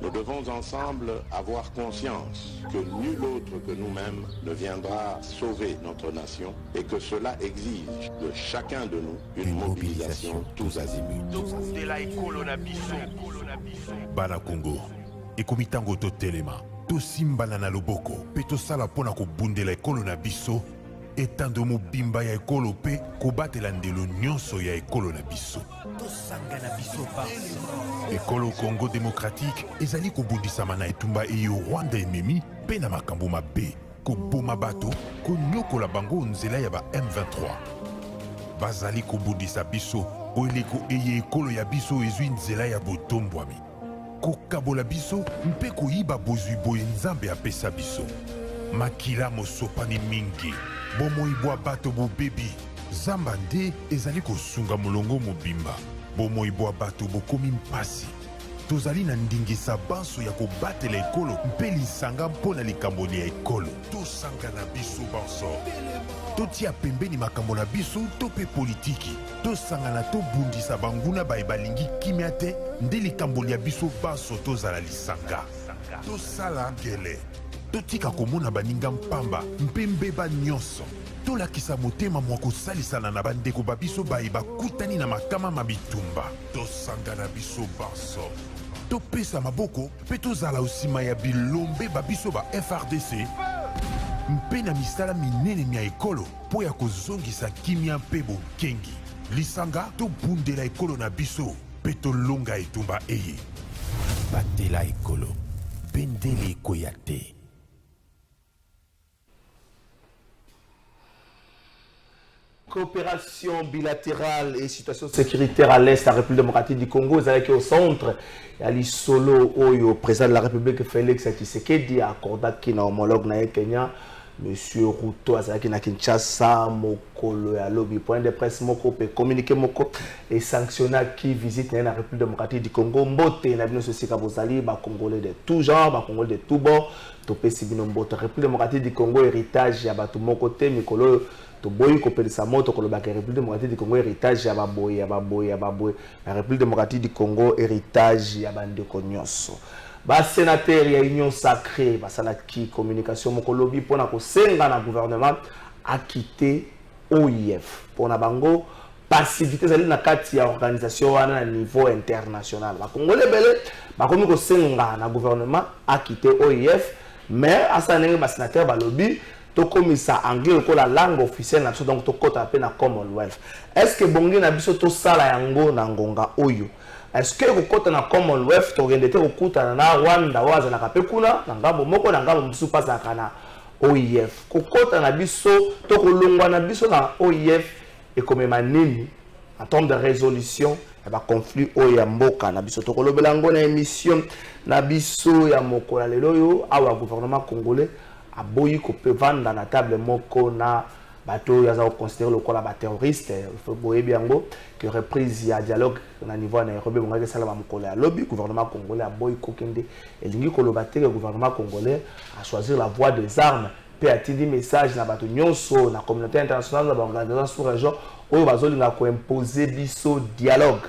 Nous devons ensemble avoir conscience que nul autre que nous-mêmes ne viendra sauver notre nation et que cela exige de chacun de nous une mobilisation tous azimuts. Bana Congo, ekomitango to telema, to simbana na loboko, pe to sala pona ko bundela ekolo na biso, etando mobimba ya ekolo pe ko batela ndelo nyonso ya ekolo na biso. To sanga na biso baso. Ekolo Congo démocratique ezali ko bundisama na etumba eyo Rwanda ememi pe na makambo mabe, ko boma bato, ko nyokola bango nzela ya ba M23. Bazali ko bundisa biso, oeleko eye ekolo ya biso ezwi nzela ya botombwami. Kokabola biso mpe koyiba bozwi boye nzambe apesa biso. Makila mosopani mingi, bomoibwa bato bobebi, zamba nde ezali kosunga molongo mobimba. Bomoibwa bato bokomi mpasi. Tozali na ndingisa banso ya kobatela ekolo mpe lisanga mpona likamboli ya ekolo. Tosanga na biso banso. Totia pembeni makambo na biso to pe politiki. Tosanga na tobundisa banguna baye balingi kimia te nde likamboli ya biso banso tozala lisanga. Tosala ngele. Totika komona baninga mpamba mpe mbeba nyonso. Tolakisa motema mwa kosalisana na bandeko babiso baye bakutani na makama mabitumba. Tosanga na biso banso. Topesa maboko pe tozala osima ya bilombe babiso ba FRDC mpe na misala minene mia ekolo po ya kozongisa kimia mpe bokengi. Lisanga tobundela ekolo na biso pe tolonga etumba eye. Batela ekolo bendele ekoya te. Coopération bilatérale et situation sécuritaire à l'Est, la République démocratique du Congo, avec au centre, il y a l'Isolo, au président de la République, Félix Tshisekedi, accordé qui na homologue na Kenya, Monsieur Ruto, avec na Kinshasa, Mokolo, à lobby, point de presse, Moko, peut communiquer Moko, et sanctionner qui visite la République démocratique du Congo, Mbote, na bino sosi kabozali, ba Congolais de tout genre, ba Congolais de tout bord, topé sibino Mbote, République démocratique du Congo, héritage, ya ba tout Mokote, Mikolo, Boy kopelisa moto kolobaka République démocratique du Congo héritage ya baboy la République démocratique du Congo héritage ya bandeko nyonso ba sénateur ya union sacrée basala ki communication mokolobi pona ko senga na gouvernement a quitté OIF pona bango passivité zali na kati ya organisation wana na niveau international ba congolais belé ba komi ko senga na gouvernement a quitté OIF mais asanenge ba sénateur ba lobby comme ça anglais ko la langue officielle na donc to kota pe na Commonwealth. Est-ce que bongi na biso to sala yango na ngonga oyo? Est-ce que ko kota na Commonwealth to gende te ko kuta na Rwanda waza na kapekuna na ngambo moko na ngambo msu pasa kana OIF. Ko kota na biso to ko longwa na biso na OIF et comme manini en termes de résolution ya ba conflit oyo ya mboka na biso to ko lobela ngo na émission na biso ya mokola lelo yo awa gouvernement congolais aboyi ko pe vendre na table moko na bateau ya za considérer le kola ba terroriste faut boye biango que reprise ya dialogue na niveau na Nairobi bonga sala ba mokolo ya lobby gouvernement congolais aboyi ko kende elingi ko lobate que gouvernement congolais a choisi la voie des armes pe atindi message na bateau nyonso na communauté internationale na ba organisation sous région oyo bazolinga ko imposer biso dialogue.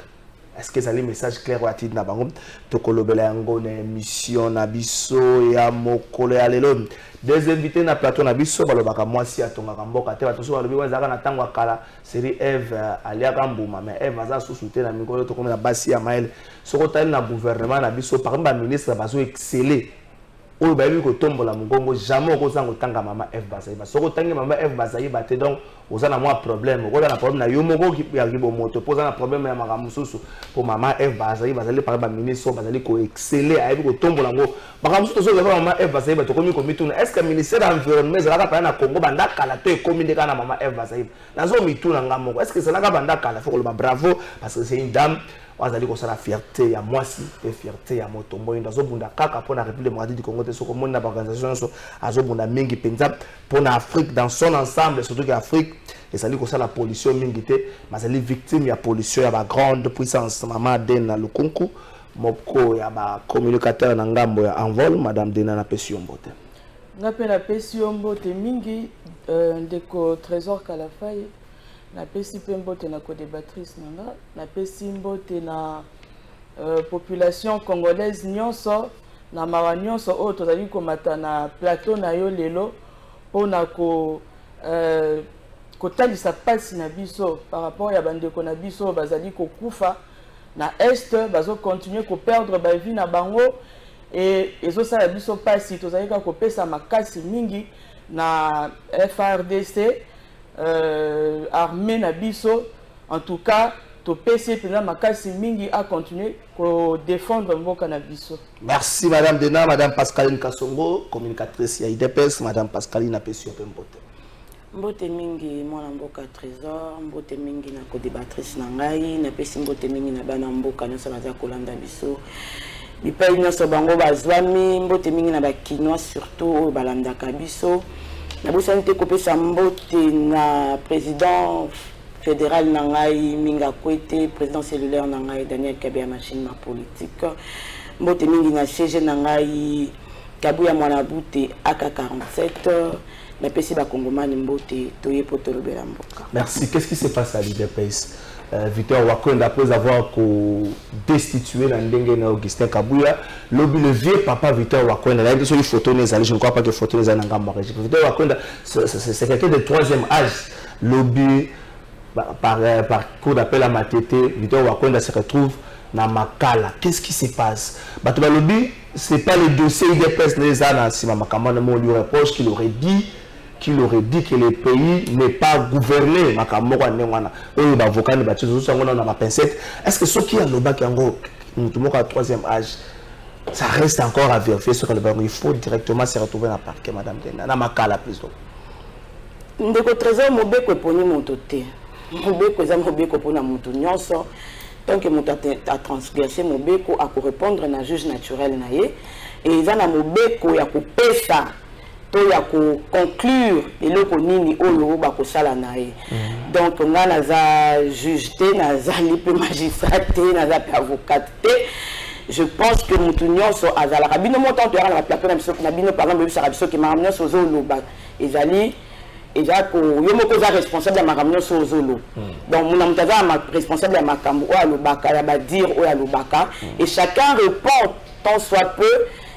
Est-ce que ça le message clair ou atid na bango to kolobela yango na émission na biso ya mokolo ya lelo des invités na plateau na biso balobaka mwasi atonga mboka te bato so balobi wazaka na tango akala série Eve aliaka mbuma mais Eve aza susute na mikolo to comme na basi ya mael soko tali na gouvernement na biso par exemple ministre bazo exceller oyo bayebi kotombola mugongo jamais okozanga kotanga mama F Bazayiba soko tangi mama F Bazayiba te donc oza na mwa problème okoza na problème na yo moko ya kibo moto poza na problème ya makamu susu pour mama F Bazayiba bazali par ba ministre bazali ko exceller ayebi kotombola ngo makamu susu so mama F Bazayiba to komi komituna est-ce que ministère de l'environnement ezalaka pa na Congo banda kala to ekomindeka na mama F Bazayiba nazo mituna ngamoko est-ce que ezalaka banda kala faut ko bravo parce que c'est une dame wazali kosala fierté ya mwasi et fierté ya motombo ndo bunda kaka pour la République démocratique du Congo te soko mona ba organisation so azobunda mingi penza pour la Afrique dans son ensemble surtout que Afrique et ça dit que la pollution mingi te mais elle est victime ya pollution ya ba grande puissance mama Dena Lukunku moko ya ba communicateur na ngambo ya envol madame Dena na Pesiombote ngapela Pesiombote mingi ndeko Trésor Kalafaye na pesi mbote na co-débattrice nanga na pesi mbote na population congolaise nyonso na mawa nyonso oyo tozali komata na plateau na yo lelo mpona kotalisa pasi na biso par rapport ya bandeko na biso bazali kokufa na este bazokontinue koperdre bavie na bango et ezosala biso pasi tozali kaka kopesa makasi mingi na FRDC armée na biso en tout cas topesi mpena makasi mingi à continuer ko défendre mboka na biso. Merci madame Dena, madame Pascaline Kasongo, communicatrice ya IDPS, madame Pascaline apesi ope mbote. Mbote mingi mwana mboka trésor, mbote mingi na co-débattrice na ngai, na pesi mbote mingi na bana mboka nyonso baza kolanda biso. Bipai nyonso bango bazwami, mbote mingi na bakinois surtout oyo balandaka biso. Na bosani te kopesa mbote na président fédéral Nangai Minga Kwete, président cellulaire Nangai Daniel Kabea machine ma politique. Mbote mingi na siège Nangai Kabuya Mwanabute AK47. La PC Bakongomani Mbote Toye Potolobela Mboka. Merci. Qu'est-ce qui se passe à l'IDPS? Victor Wakonda, après avoir destitué Augustin Kabuya, le vieux papa Victor Wakonda, là, il y a des photos, je ne crois pas que les photos sont en Victor Wakonda, c'est quelqu'un de troisième âge. Lobby par cours d'appel à Matete, Victor Wakonda se retrouve dans Makala. Qu'est-ce qui se passe? Lobby, ce n'est pas le dossier IDPS, les années, si Makamana lui reproche qu'il aurait dit que le pays n'est pas gouverné. Est-ce que ceux qui ont le troisième âge, ça reste encore à vérifier sur le banc? Il faut directement se retrouver dans le parquet, madame Dena. Dans Makala, plutôt. Ndeko trésor mobeko eponi moto te. Mobeko eza mobeko pona moto nyonso. Tant que moto a transgressé mobeko a ko répondre na juge naturel na ye et eza na mobeko ya kopesa to ya ko conclure eloko nini oyo ba ko sala na ye. Donc nga naza juge te, naza lipe magistrat te, naza avocat te. Je pense que moto nyonso azala rabino montant to ya na plateau na biso na bino par exemple biso rabiso ki maramno sozo loba ezali déjà yo moko za responsable ya makambo so zolo donc mon amtaza responsable ya makambo o alobaka ya ba dire o alobaka et chacun répond tant soit peu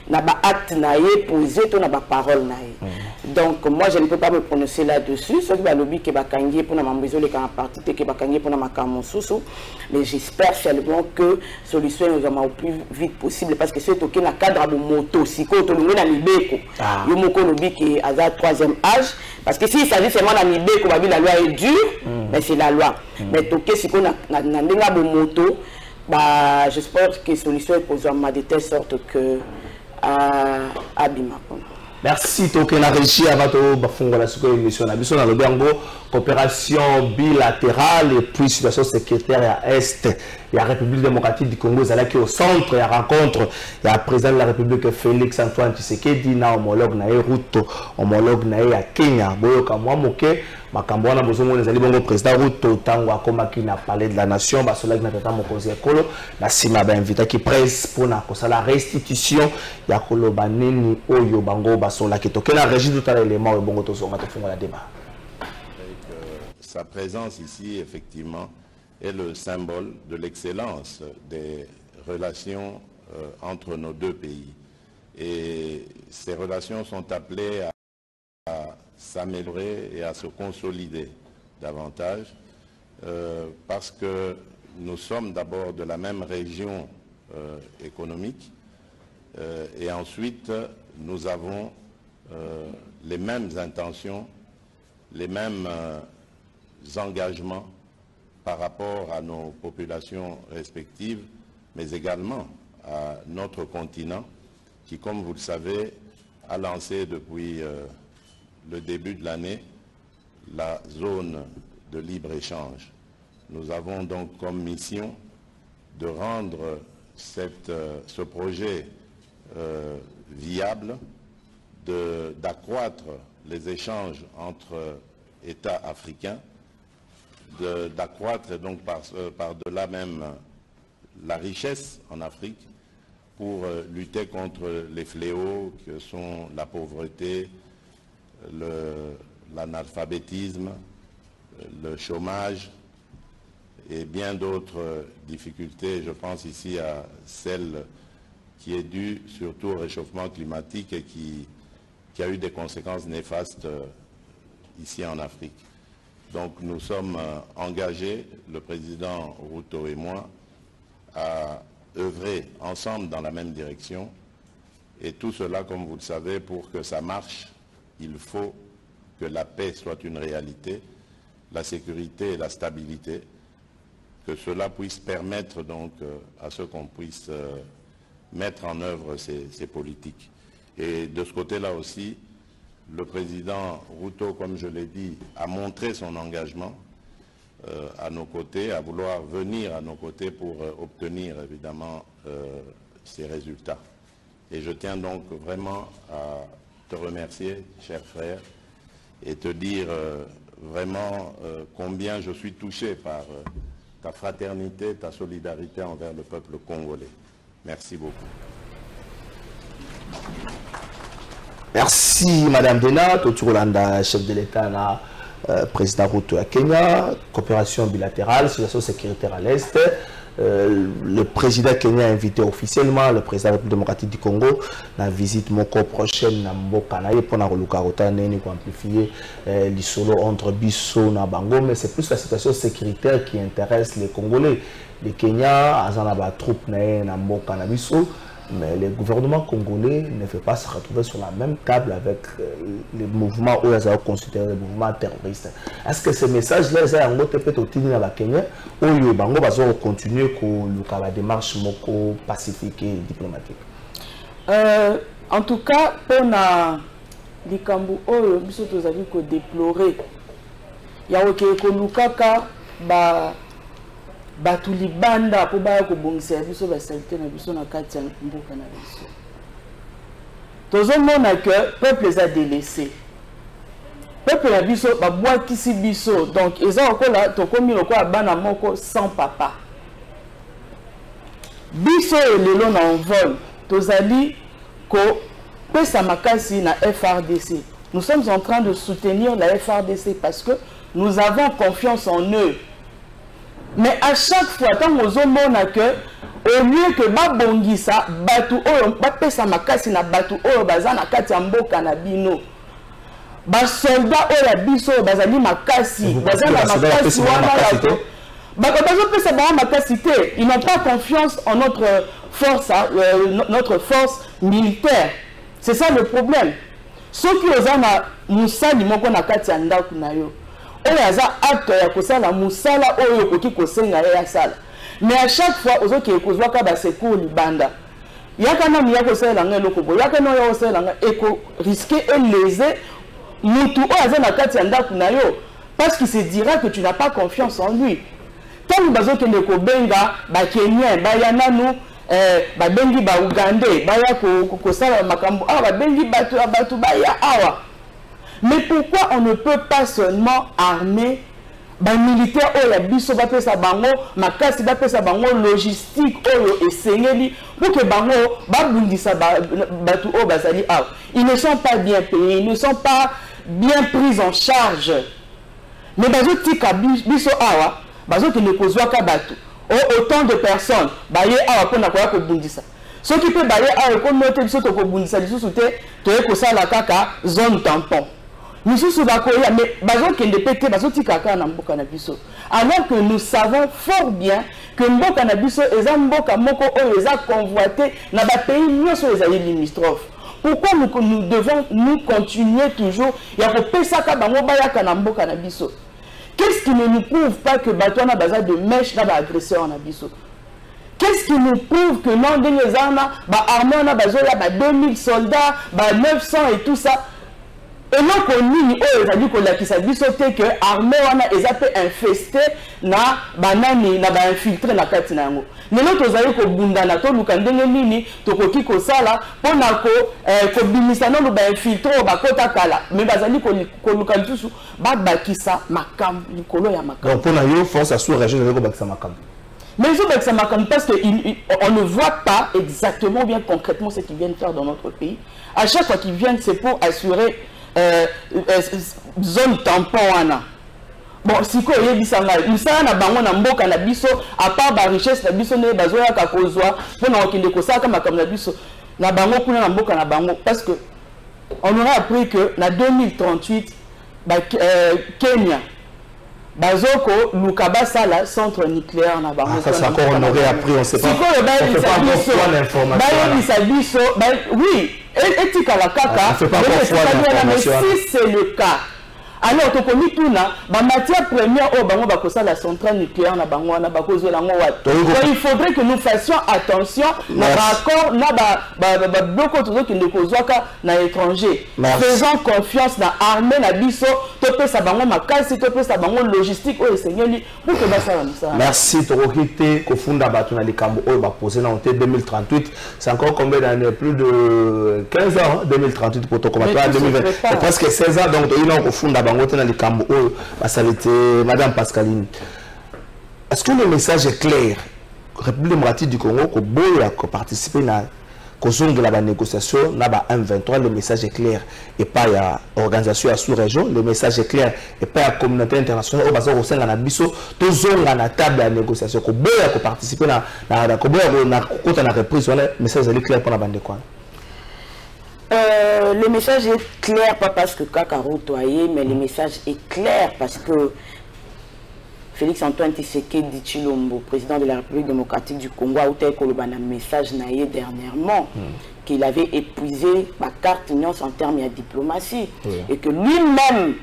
na ba acte na ye posé to na ba parole na ye donc moi je ne peux pas me prononcer là-dessus ce qui va lobby que ba kangi pour na mambezo le kan parti te que ba kangi pour na makambo susu mais j'espère seulement que solution nous au plus vite possible parce que c'est OK na cadre de moto si ko to na libeko yo moko lobby que à la troisième âge parce que s'il s'agit seulement d'un libé, comme la loi est dure, mais c'est la loi. Mais toqué si on a de moto, bah j'espère que la solution est posée de telle sorte que Abima. Merci toke na réussi à votre bafungo la suko émission na biso na lobango coopération bilatérale et puis situation sécuritaire à est la République démocratique du Congo zalaki au centre ya rencontre ya président de la République Félix Antoine Tshisekedi na homologue na Ruto homologue na ya Kenya boyoka mwa moke makambo wana bozomo ezali bongo président Ruto tango akomaki na palais de la nation basolaki na tata mokonzi ekolo na sima ba invité qui presse pour na kosala restitution ya koloba nini oyo bango basolaki toke na régie tout à l'élément et bongo tozonga tofunga la débat. Sa présence ici effectivement est le symbole de l'excellence des relations entre nos deux pays et ces relations sont appelées à s'améliorer et à se consolider davantage parce que nous sommes d'abord de la même région économique et ensuite nous avons les mêmes intentions, les mêmes engagements par rapport à nos populations respectives, mais également à notre continent qui, comme vous le savez, a lancé depuis le début de l'année la zone de libre-échange. Nous avons donc comme mission de rendre ce projet viable, d'accroître les échanges entre États africains, d'accroître donc par-delà même la richesse en Afrique pour lutter contre les fléaux que sont la pauvreté, l'analphabétisme, le chômage et bien d'autres difficultés. Je pense ici à celles qui est due surtout au réchauffement climatique et qui a eu des conséquences néfastes ici en Afrique. Donc nous sommes engagés, le président Ruto et moi, à œuvrer ensemble dans la même direction. Et tout cela, comme vous le savez, pour que ça marche, il faut que la paix soit une réalité, la sécurité et la stabilité, que cela puisse permettre donc à ce qu'on puisse mettre en œuvre ces politiques. Et de ce côté-là aussi, le président Ruto, comme je l'ai dit, a montré son engagement à nos côtés, à vouloir venir à nos côtés pour obtenir évidemment ces résultats. Et je tiens donc vraiment à te remercier, cher frère, et te dire vraiment combien je suis touché par ta fraternité, ta solidarité envers le peuple congolais. Merci beaucoup. Merci Madame Dena, Toturolanda, chef de l'État, président Ruto à Kenya, coopération bilatérale, situation sécuritaire à l'Est. Le président Kenya a invité officiellement le président de la République démocratique du Congo dans la visite Moko prochaine à Mbokanaye pour amplifier l'isolo entre Bisso et Bango, mais c'est plus la situation sécuritaire qui intéresse les Congolais. Les Kenyans, ils ont des troupes dans Mbokanaye, mais le gouvernement congolais ne fait pas se retrouver sur la même table avec les mouvements où ils ont considéré les mouvements terroristes. Est-ce que ces messages-là, ils ont peut-être au Kenya où ils vont continuer la démarche pacifique et diplomatique? En tout cas, pour les Cambou, nous avons déploré. Il y a batu libanda po baya ko bongisa biso ba salite na biso na kati ya mboka na biso. Tozomona que peuple les a délaissés. Peuple na biso ba bwakisi biso, donc eza okola tokomi lokola bana moko sans papa. Biso lelo na envol tozali ko pesa makasi na FRDC. Nous sommes en train de soutenir la FRDC parce que nous avons confiance en eux. Mais à chaque fois, quand nous avons que, au lieu que babongisa, batu oyo, bapesa makasi na batu oyo, bazana kati ya mboka na bino. Basoldat oyo biso, bazali makasi, bazana makasi wana pesa ba makasi te. Ils n'ont pas confiance en notre force militaire. C'est ça le problème. Ceux qui ozana musali moko na kati ya ndaku na yo. Oyaza acte ya kosala musala oyo koki kosenga ya sala. Mais à chaque fois ozoki ekozwaka ba secours libanda. Yaka na miya kosala nga eloko bo. Yaka no ya kosala nga eko risquer et léser mutu oyaza na kati ya ndaku na yo parce qu'il se dira que tu n'as pas confiance en lui. Tant bazoki ndeko benga ba Kenyan ba yananu ba bengi ba Ugandais ba ya kosala makambo awa bengi batu ba ya awa. Mais pourquoi on ne peut pas seulement armer les militaires ou les biso bapesa bango makasi bapesa bango logistique oyo esengeli pour que bango babundisa batu o bazali awa. Ils ne sont pas bien payés, ils ne sont pas bien pris en charge. Mais bazo tika biso awa bazo ki ne kozwaka batu autant de personnes baye awa pona koya ko bundisa. Ce qui peut baye awa ko noter biso to ko bundisa biso te to ko sala kaka zone tampon. Nous sommes mais alors que nous savons fort bien que Mboka Nabiso est un Mboka Moko est convoité dans les pays les limitrophes. Pourquoi nous devons nous continuer toujours qu'est-ce qui ne nous prouve pas que Batouana Baza de mèche dans l'agresseur en Abisso? Qu'est-ce qui nous prouve que non, des armées on a besoin de 2000 soldats, 900 et tout ça? Et non connu ils ont dit que la sauté que l'armée est infestée na banani na ba infiltré na kati na ngo. Nelo tozali ko bundana to lukandenge nini to koki ko sala pona ko bimisa no ba infiltré ba kota kala mais bazali ko lukantusu ba bakisa makam likolo ya makam. Donc pona yo force à sous-région ko bakisa makam. Mais ils ont bakisa makam parce que on ne voit pas exactement bien concrètement ce qu'ils viennent faire dans notre pays. À chaque fois qu'ils viennent c'est pour assurer zone tampon wana bon siko yebisa ngai musala na bango na mboka na biso à part ba richesse na biso ne bazoya ka kozwa pona okinde kosaka makambo na biso na bango kuna na mboka na bango parce que on aura appris que na 2038 Kenya bazoko lukaba sala centre nucléaire na bango ça c'est encore on aurait appris on sait pas siko le oui etika la kaka mais si c'est le cas alors to komi tuna ba matière première au bango bakosa la centrale nucléaire na bango na bakozo la ngo wat il faudrait que nous fassions attention na accord na ba bloko to ki ndekozwaka na étranger faisons confiance na armée na biso to pesa bango makasi to pesa bango logistique o esengeli pour que basa ça merci torokite ko funda batu na likambo o ba poser na 2038 c'est encore combien d'années plus de 15 ans 2038 pour to commenter 2020 c'est presque 16 ans donc il a ko funda Madame Pascaline, est-ce que le message est clair? République démocratique du Congo, que participer à la négociation, na M23, le message est clair. Et pas à l'organisation à sous-région, le message est clair. Et pas à la communauté internationale, au sein de la biso, tout la table de négociation, que participer à la reprise, le message est clair pour la bande de quoi? Le message est clair, pas parce que Kakaro toyé, mais le message est clair parce que Félix Antoine Tshisekedi Tshilombo, président de la République démocratique du Congo, a eu un message naïe dernièrement qu'il avait épuisé ma carte union en termes de diplomatie et que lui-même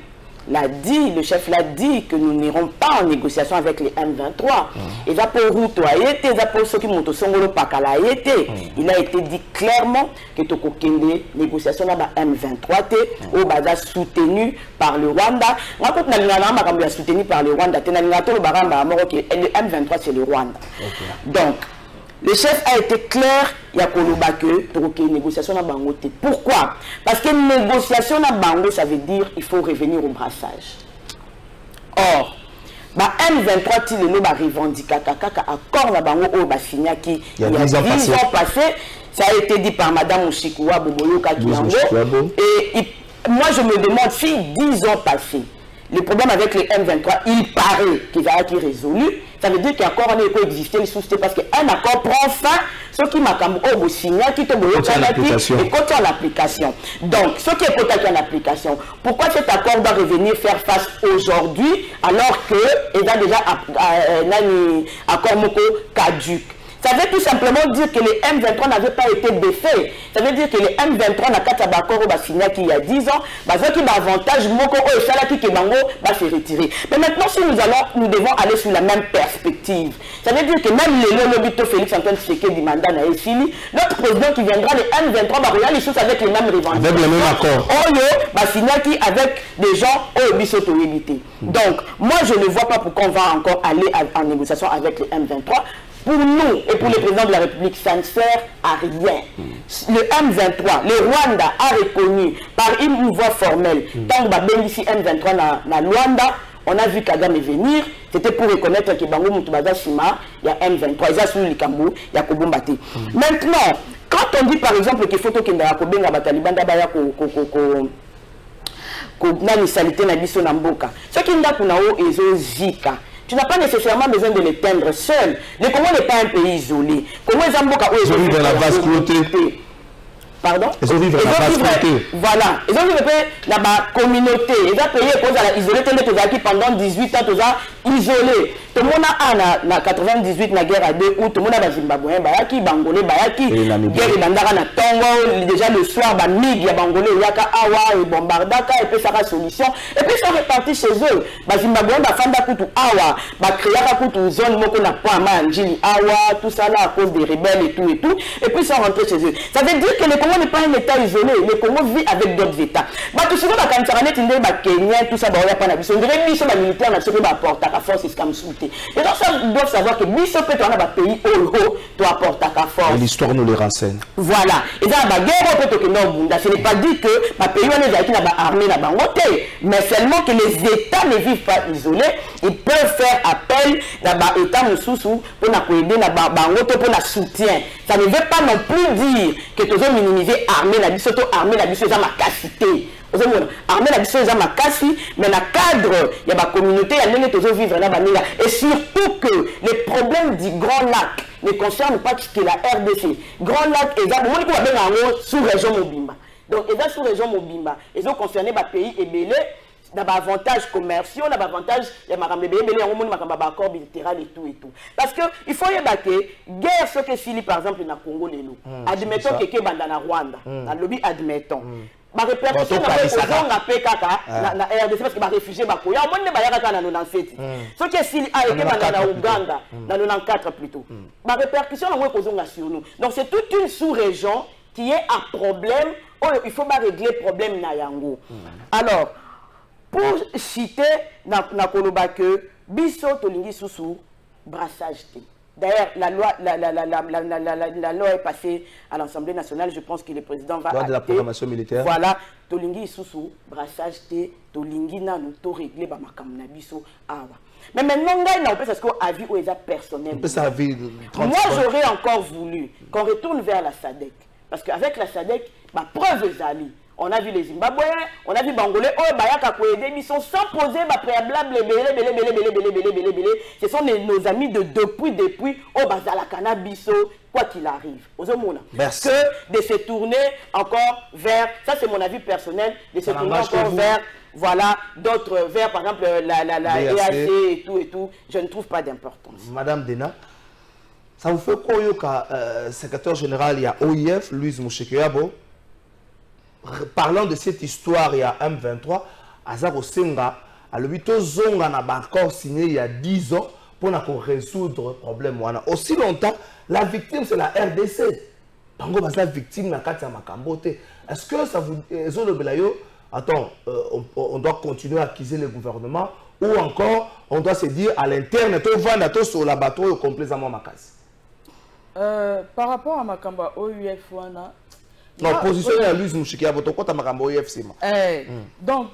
l'a dit, le chef l'a dit que nous n'irons pas en négociation avec les M23. Et là pour Routoyer, pour ceux qui m'ont il a été dit clairement que les négociations M23 au Baza soutenu par le Rwanda. Soutenu par le Rwanda. Le M23 c'est le Rwanda. Donc le chef a été clair, il y a que négociation na bango. Pourquoi? Parce que négociation na bango, ça veut dire il faut revenir au brassage. Or, M23 ti le ba revendiquer accord na bango o ba signa qui il y a 10 ans passés, ça a été dit par madame Mushikuwa Boboyoka Kiango et moi je me demande si 10 ans passés le problème avec les M23, il paraît qu'il va être résolu. Ça veut dire qu'il y a encore un écho existé, parce qu'un accord prend fin, ce qui m'a signé, qui te et côté en application. Donc, ce qui est côté en application, pourquoi cet accord doit revenir faire face aujourd'hui, alors qu'il a déjà un accord moko caduc? Ça veut tout simplement dire que les M23 n'avaient pas été défaits. Ça veut dire que les M23 n'ont pas d'accord au signé il y a 10 ans, ce qui avantage moko au salaki que bango va se retirer. Mais maintenant si nous devons aller sur la même perspective. Ça veut dire que même les lobito Félix Antoine Tshisekedi mandat na Esili, notre président qui viendra les M23 va regarder les choses avec les mêmes revendications. Avec le même accord. Signé avec des gens au bisoto évité. Donc moi je ne vois pas pourquoi on va encore aller en négociation avec les M23. Pour nous et pour le président de la République, ça ne sert à rien. Le M23, le Rwanda a reconnu par une voie formelle, tant que ici M23 na Rwanda, on a vu Kagame venir, c'était pour reconnaître que Bango Mutubaza Shima, il y a M23, il y a Souli Kambu, il y a Kobombate. Maintenant, quand on dit par exemple qu'il faut que Ndakobenga Bataliban Dabaya nani salité na biso na mboka. Ce qui n'a pas ezo zika. Tu n'as pas nécessairement besoin de l'éteindre seul. Le Congo n'est pas un pays isolé. Comment ils ont dans la vaste communauté. Pardon? Ils ont vivre dans la vaste communauté. Voilà. Ils ont vivre dans la communauté. Ils ont payé pour isoler pendant 18 ans, isolé. Tout le monde a en 98 la guerre à 2 août, tout le monde a Zimbabwe, Bayaki, Bangolais, Bayaki, guerre et Bandara na Tongo, déjà le soir, Bamig, Bangolais, Yaka, Awa, et Bombardaka, et puis ça va solution. Et puis ils sont repartis chez eux. Zimbabwe, Bafanda Koutou, Awa, Bakriaka Koutou, zone Moko na Pama, Njili, Awa, tout ça là à cause des rebelles et tout. Et puis ils sont rentrés chez eux. Ça veut dire que le Congo n'est pas un État isolé. Le Congo vit avec d'autres États. Tout souvent, quand on Kenya, tout ça, on dirait que les militaires n'ont pas apporté à la force, c'est comme souté. Et donc, ça doivent savoir que Bissau peut avoir un pays doit apporter à la force. L'histoire nous les renseigne. Voilà. Et dans la guerre, ce n'est pas dit que ma pays n'a pas armé la bangote, mais seulement que les États ne vivent pas isolés. Ils peuvent faire appel à l'État Moussoussou pour aider la bangote pour la soutien. Ça ne veut pas non plus dire que tu as minimisé armé la Bissau, armé la Bissau, ça m'a cassité. armée la biso ma makasi mais na cadre il y a ma communauté il y a ndenge tozo vivre na baninga et surtout que les problèmes du Grand Lac ne concernent pas que la RDC. Grand Lac est sous région Mobimba. Donc ils sous région Mobimba ils ont concerné les pays et belé dans avantages commerciaux, dans avantages il y a un accord bilatéral et tout. Parce que il faut y avoir que guerre ce que Sili par exemple na Congo les loups. Admettons que banda na Rwanda, na lobby admettons. Ma répercussion na PKK na RDC parce que les réfugiés bakoya on ne bayaka na 97. Ce que Sili a été banda na Uganda na 94 plutôt. Ma répercussion na kozonga sur nous. Donc c'est toute une sous-région qui est à problème, il faut pas régler problème na yango. Alors pour citer, na koloba que biso tolingi sous brassage. D'ailleurs, la loi est passée à l'Assemblée nationale. Je pense que le président va acter. De la programmation militaire. Voilà, tolingi sous brassage tolingi na nous to régler ba makam na biso awa. Mais maintenant, on peut parce qu'on a vu où ils ont personnel. Moi, j'aurais encore voulu qu'on retourne vers la SADC, parce qu'avec la SADC, ma preuve est allée. On a vu les Zimbabwéens, on a vu Bangolais, ils sont sans poser ma préalable, ce sont nos amis de depuis, au Bazala Cannabis, quoi qu'il arrive. Merci. Que de se tourner encore vers, ça c'est mon avis personnel, de se tourner encore vers, voilà, d'autres, vers par exemple la EAC et tout, je ne trouve pas d'importance. Madame Dena, ça vous fait quoi, secrétaire général, il y a OIF, Louise Mouchekeabo. Parlant de cette histoire, il y a M23, Azaro Senga, à l'hôpital Zonga n'a pas encore signé il y a 10 ans pour résoudre le problème. Aussi longtemps, la victime c'est la RDC. Tango la victime n'a qu'à Makambote. Est-ce que ça vous. Attends, on doit continuer à accuser le gouvernement ou encore on doit se dire à l'interne, tout vendre sur la bateau complètement Makas. Par rapport à Makamba OUF, non, position de Louise Mouchekeabo, tu as Makambo OUF. Donc,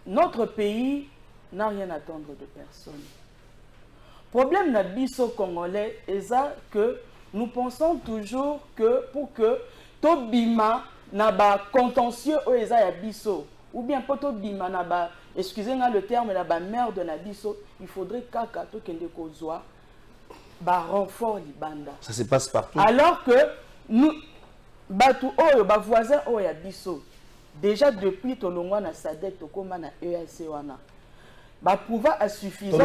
notre pays n'a rien à attendre de personne. Problème na biso congolais est que nous pensons toujours que pour que Tobima n'a pas contentieux au ya biso ou bien pour Tobima n'a pas, excusez-moi le terme, la mère de Nabiso, il faudrait kaka to kende kozwa ba renfort libanda. Ça se passe partout. Alors que nous Batu oyo ba voisin oya biso déjà depuis tolongwa na SADC tokoma na EAC wana ba pouvoir à suffisance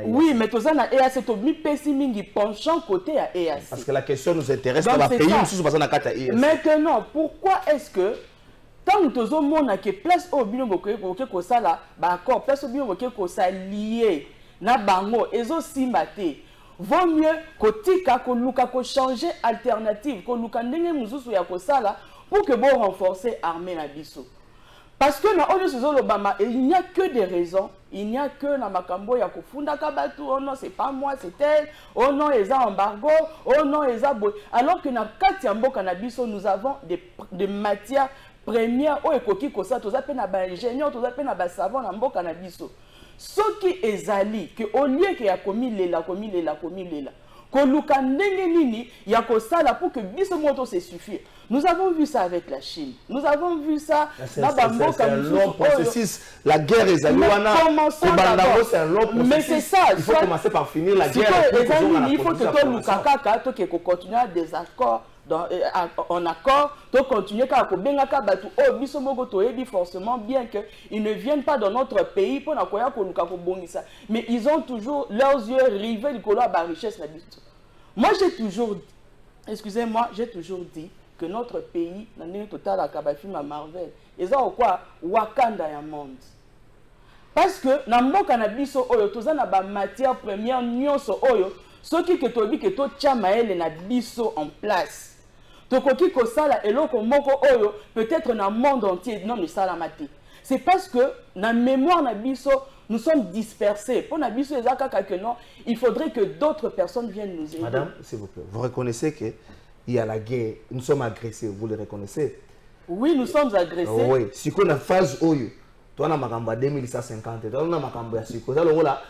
oui mais toza na EAC to mi pesi mingi penchant côté à EAC parce que la question nous intéresse dans la pays sous basa na kata EAC. Maintenant pourquoi est-ce que tant tozo mona que place au bino bokoye ko sala ba accord place au bino bokoye ko sa lié na bango ezo simbate. Vaut mieux kotika koluka ko changer alternative koluka ndenge muzusu ya kosala pour que bon renforcer armée na biso. Parce que na oyo sezo lobama il n'y a que des raisons, il n'y a que na makambo ya kofunda kabatu oh non c'est pas moi c'est elle, oh non eza embargo, oh non eza boy. Alors que na kati ya mboka na biso nous avons des matières premières o ekoki kosa toza pe na ba ingénieur toza pe na ba savant na mboka na biso. Ce qui est ali, que au lieu qu'il y a commis lela, koluka ndenge nini ya kosala pour que biso moto se suffire. Nous avons vu ça avec la Chine. Nous avons vu ça dans c'est un long processus. La guerre est allée. C'est un long processus. Mais c'est ça. Il faut commencer par finir la guerre. Il faut que tu lukaka que continue à des accords en accord, tu continues à forcément bien qu'ils ne viennent pas dans notre pays pour mais ils ont toujours leurs yeux rivés du à la richesse. Moi j'ai toujours, excusez-moi, j'ai toujours dit que notre pays, dans le total à Kabafim à Marvel, ils ont quoi Wakanda ya monde. Parce que dans le cannabis, oyo toza na ba matière première nyonso oyo, ce qui que tobi que to chamaele na biso en place. Tokoki ko sala eloko moko oyo peut-être dans le monde entier non mais ça la maté. C'est parce que dans la mémoire na biso nous sommes dispersés. Pour na biso ezaka que non, il faudrait que d'autres personnes viennent nous aider. Madame, s'il vous plaît, vous reconnaissez que il y a la guerre, nous sommes agressés, vous le reconnaissez? Oui, nous sommes agressés. Oui, si qu'on a phase oyo, toi na makamba 2150, toi na makamba ya siko, ça là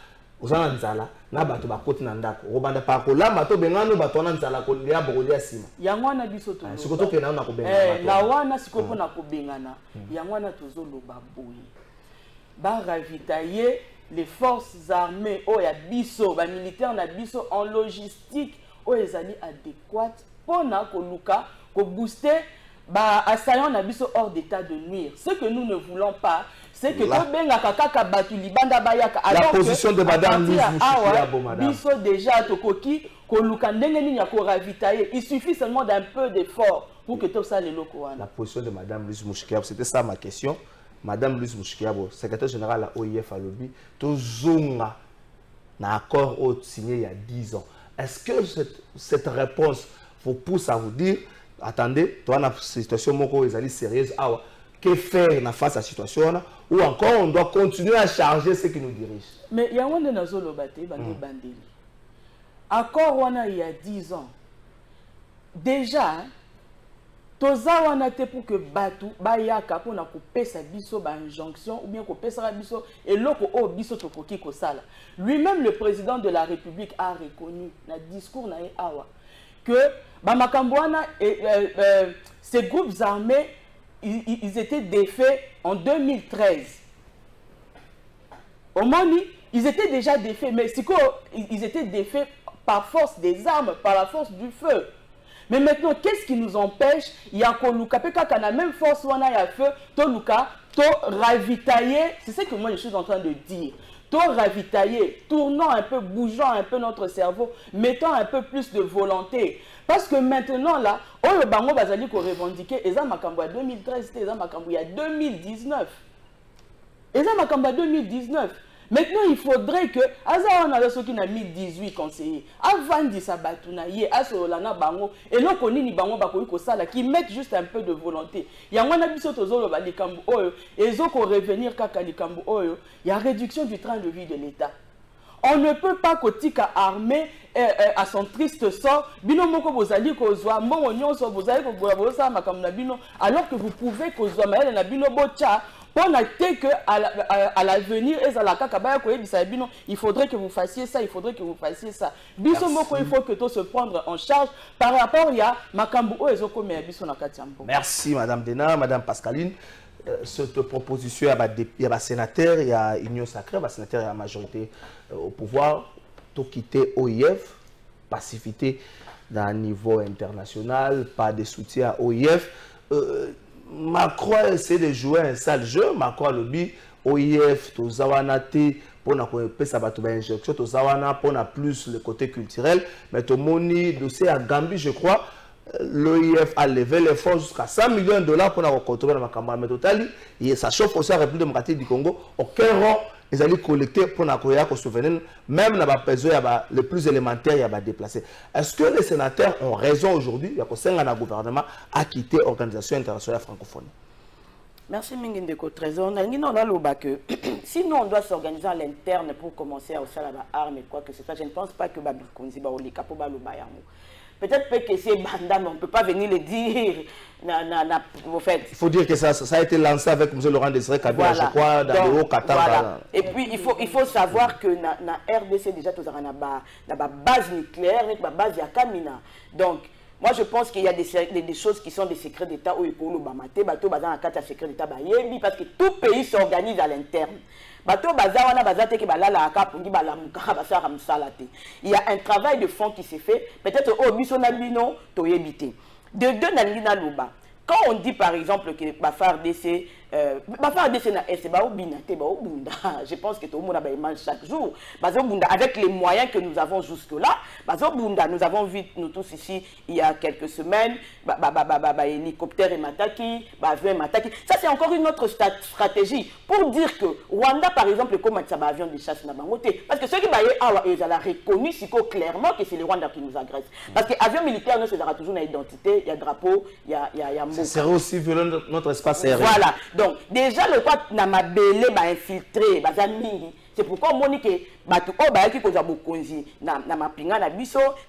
ozana nzala na bato bakoti na ndako robanda pa kolamba to bengano bato na nzala ko lia bokolia sima yango wana biso to sikoto ke na ko bengana na wana sikopo na ko bengana yango wana tozo loba boye ba ravitailler les forces armées o ya biso ba militaires na biso en logistique o ezali adéquate pona ko luka ko booster ba assaillants na biso hors d'état de nuire. Ce que nous ne voulons pas, c'est que la position de Madame Louise Mouchikiabo, Madame. Biso déjà tokoki koluka ndenge nini ya ko ravitailler. Il suffit seulement d'un peu d'effort pour que tout ça les locaux. La position de Madame Louise Mouchikiabo, c'était ça ma question. Madame Louise Mouchikiabo, secrétaire générale à l'OIF à l'OBI, to zonga na accord signé il y a 10 ans. Est-ce que cette réponse vous pousse à vous dire attendez, toi, la situation est sérieuse. Que faire face à la situation ou encore on doit continuer à charger ce qui nous dirige? Mais il y a un bandeli. Accord il y a 10 ans. Déjà, toza pour que batu bayaka pour na couper sa biso ba injonction ou bien couper sa biso et loko o biso tokoki ko sala. Lui-même le président de la République a reconnu dans discours na awa que ces groupes armés, ils étaient défaits en 2013. Au Mali, ils étaient déjà défaits, mais ils étaient défaits par force des armes, par la force du feu. Mais maintenant, qu'est-ce qui nous empêche? Il y a la même force, on a un feu, to ravitailler, c'est ce que moi je suis en train de dire. Ravitailler, tournant un peu, bougeant un peu notre cerveau, mettant un peu plus de volonté. Parce que maintenant, là, le bango bazali ko revendiquer, et ça makambo à 2013, et ça makambo à 2019. Et ça makambo à 2019. Maintenant, il faudrait que, on a ceux qui n'a mis 18 conseillers, avant de s'abattre, bango, et là, on ni bango bakoiko sala, qui mettent juste un peu de volonté. Il y a un abisso tozolo balikambo oyo, et zoko revenir kaka likambo oyo, il y a réduction du train de vie de l'État. On ne peut pas kotika armé à son triste sort, bino moko bozali kozwa, mbongo nyonso bozali kobosa makamna bino, alors que vous pouvez kozwa maele na bino bocha. Pour noter qu'à l'avenir, il faudrait que vous fassiez ça, il faudrait que vous fassiez ça. Il faut que tout se prendre en charge par rapport à Makambu. Merci Madame Dena, Madame Pascaline. Cette proposition, il y a des sénateurs, il y a Union Sacrée, il y a sénateurs, il y a la majorité au pouvoir, tout quitter OIF, passivité d'un niveau international, pas de soutien à OIF. Macron essaie de jouer un sale jeu. Macron lobby OIF, Tozawana T, pour na pesa bato ba injection, Tozawana pour na plus le côté culturel. Mais Tomoni dossier à Gambie, je crois, l'OIF a levé les fonds jusqu'à 100 millions de dollars pour na contrôler ma campagne. Mais total, ça chauffe aussi la République démocratique du Congo. Aucun rang ils allaient collecter pour na koya ko souvenir, même na ba peso ya le plus élémentaire ya ba déplacer. Est-ce que les sénateurs ont raison aujourd'hui? Il y a que le gouvernement a quitté l'Organisation internationale francophonie. Merci Mingindeko Trésor. Sinon on doit s'organiser à l'interne pour commencer à aussi la arme et quoi que ce soit. Je ne pense pas que Babikonzi ba olika pour ba lo bayamo. Peut-être que c'est Banda, mais on ne peut pas venir le dire. Il faut dire que ça a été lancé avec M. Laurent Désiré Kabila, voilà. Je crois, dans le Haut-Qatar. Voilà. Et puis, il faut savoir que dans la RDC, déjà, tu as une base nucléaire, une base Yakamina. Donc, moi, je pense qu'il y a des choses qui sont des secrets d'État où il faut le bamater, bateau bazan en cas de secret d'État, parce que tout pays s'organise à l'interne. Il y a un travail de fond qui s'est fait. Peut-être au Bissonabino, Toyebité. De deux Nalina Luba. Quand on dit par exemple que Bafar DC, je pense que tout le monde a mange chaque jour. Avec les moyens que nous avons jusque-là, nous avons vu, nous tous ici, il y a quelques semaines, hélicoptère et mataki, avion et mataki. Ça, c'est encore une autre stratégie pour dire que Rwanda, par exemple, comme un avion de chasse, parce que ceux qui ont reconnu clairement que c'est le Rwanda qui nous agresse. Parce que l'avion militaire, nous, c'est toujours une identité, il y a drapeau, il y a ça serait aussi violent notre espace aérien. Voilà. Donc, déjà, le quoi n'a ma belé m'a infiltré, c'est pourquoi on dit que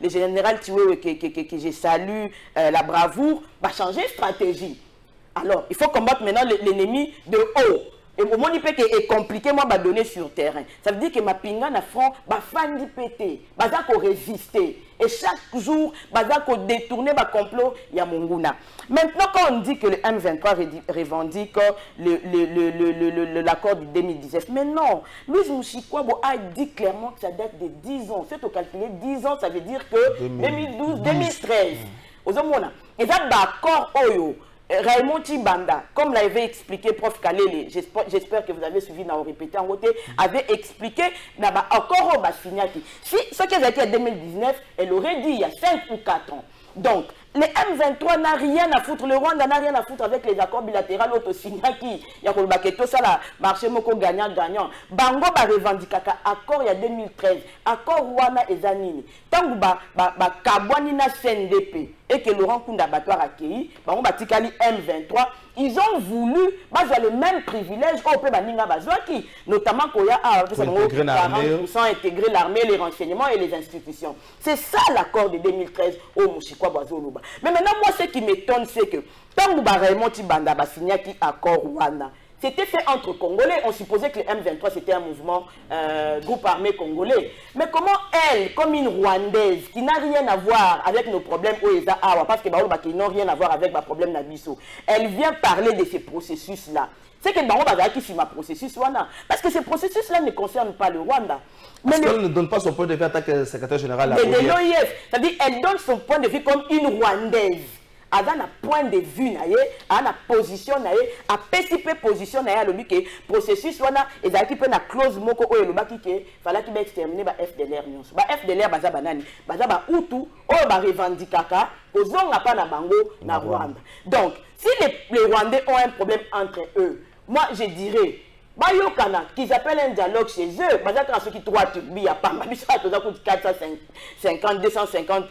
le général Tiwe que je salue, la bravoure, va changer de stratégie. Alors, il faut combattre maintenant l'ennemi de haut. Et au moment où est compliqué, moi, bah donner sur terrain. Ça veut dire que ma pinga na front, bah fan du pété, bah ça qu'on résister. Et chaque jour, bah ça qu'on détourner, bah complot, il y a Monguna. Maintenant, quand on dit que le M23 revendique l'accord du 2019, mais non, Louise Mouchikwabo a dit clairement que ça date de 10 ans. C'est au calculer 10 ans, ça veut dire que 2012, 2013. Aux hommes, et ça, d'accord, Oyo. Raymond Tibanda, comme l'avait expliqué Prof Kalele, j'espère que vous avez suivi, n'a répété en côté, avait expliqué, encore au Bassignaki. Si ce qu'elle a été en 2019, elle aurait dit il y a 5 ou 4 ans. Donc, les M23 n'a rien à foutre, le Rwanda n'a rien à foutre avec les accords bilatéraux autosignaki. Il y a le baketo, ça là, marché moko gagnant-gagnant. Bango ba revendikaka accord il y a 2013, accord Rwanda et Zanini. Tant que Kabwani na CNDP et que Laurent Kunda Batouar a accueilli, Bango Batikali M23, ils ont voulu le même privilège au peu baninga bazwaki, notamment qu'il y a 40% intégrer l'armée, les renseignements et les institutions. C'est ça l'accord de 2013 au Mouchikwa Bazoluba. Mais maintenant, moi, ce qui m'étonne, c'est que tant que Raymond Tibanda a signé accord Rwanda, c'était fait entre Congolais. On supposait que le M23 c'était un mouvement groupe armé congolais. Mais comment elle, comme une Rwandaise, qui n'a rien à voir avec nos problèmes au ESA Awa, parce qu'ils n'ont rien à voir avec ma problème Nabiso, elle vient parler de ces processus-là. C'est que Bango Bazaki sur ma processus Rwanda. Parce que ces processus-là ne concernent pas le Rwanda. Parce qu'elle ne donne pas son point de vue en tant que secrétaire général de l'OIF. C'est-à-dire qu'elle donne son point de vue comme une Rwandaise. Elle a un point de vue, elle a une position, elle a une position, elle a le processus, et elle a une clause moko ou le baki que fallait qu'il exterminer ba FDLR nyonso. Ba FDLR baza banani, baza ba utu o ba revendikaka ozonga pa na bango na Rwanda. Donc, si les Rwandais ont un problème entre eux, moi je dirais Bayokana, qu'ils appellent un dialogue chez eux, Bazaka ceux qui trouvent Turbi à Pamba, 450, 250,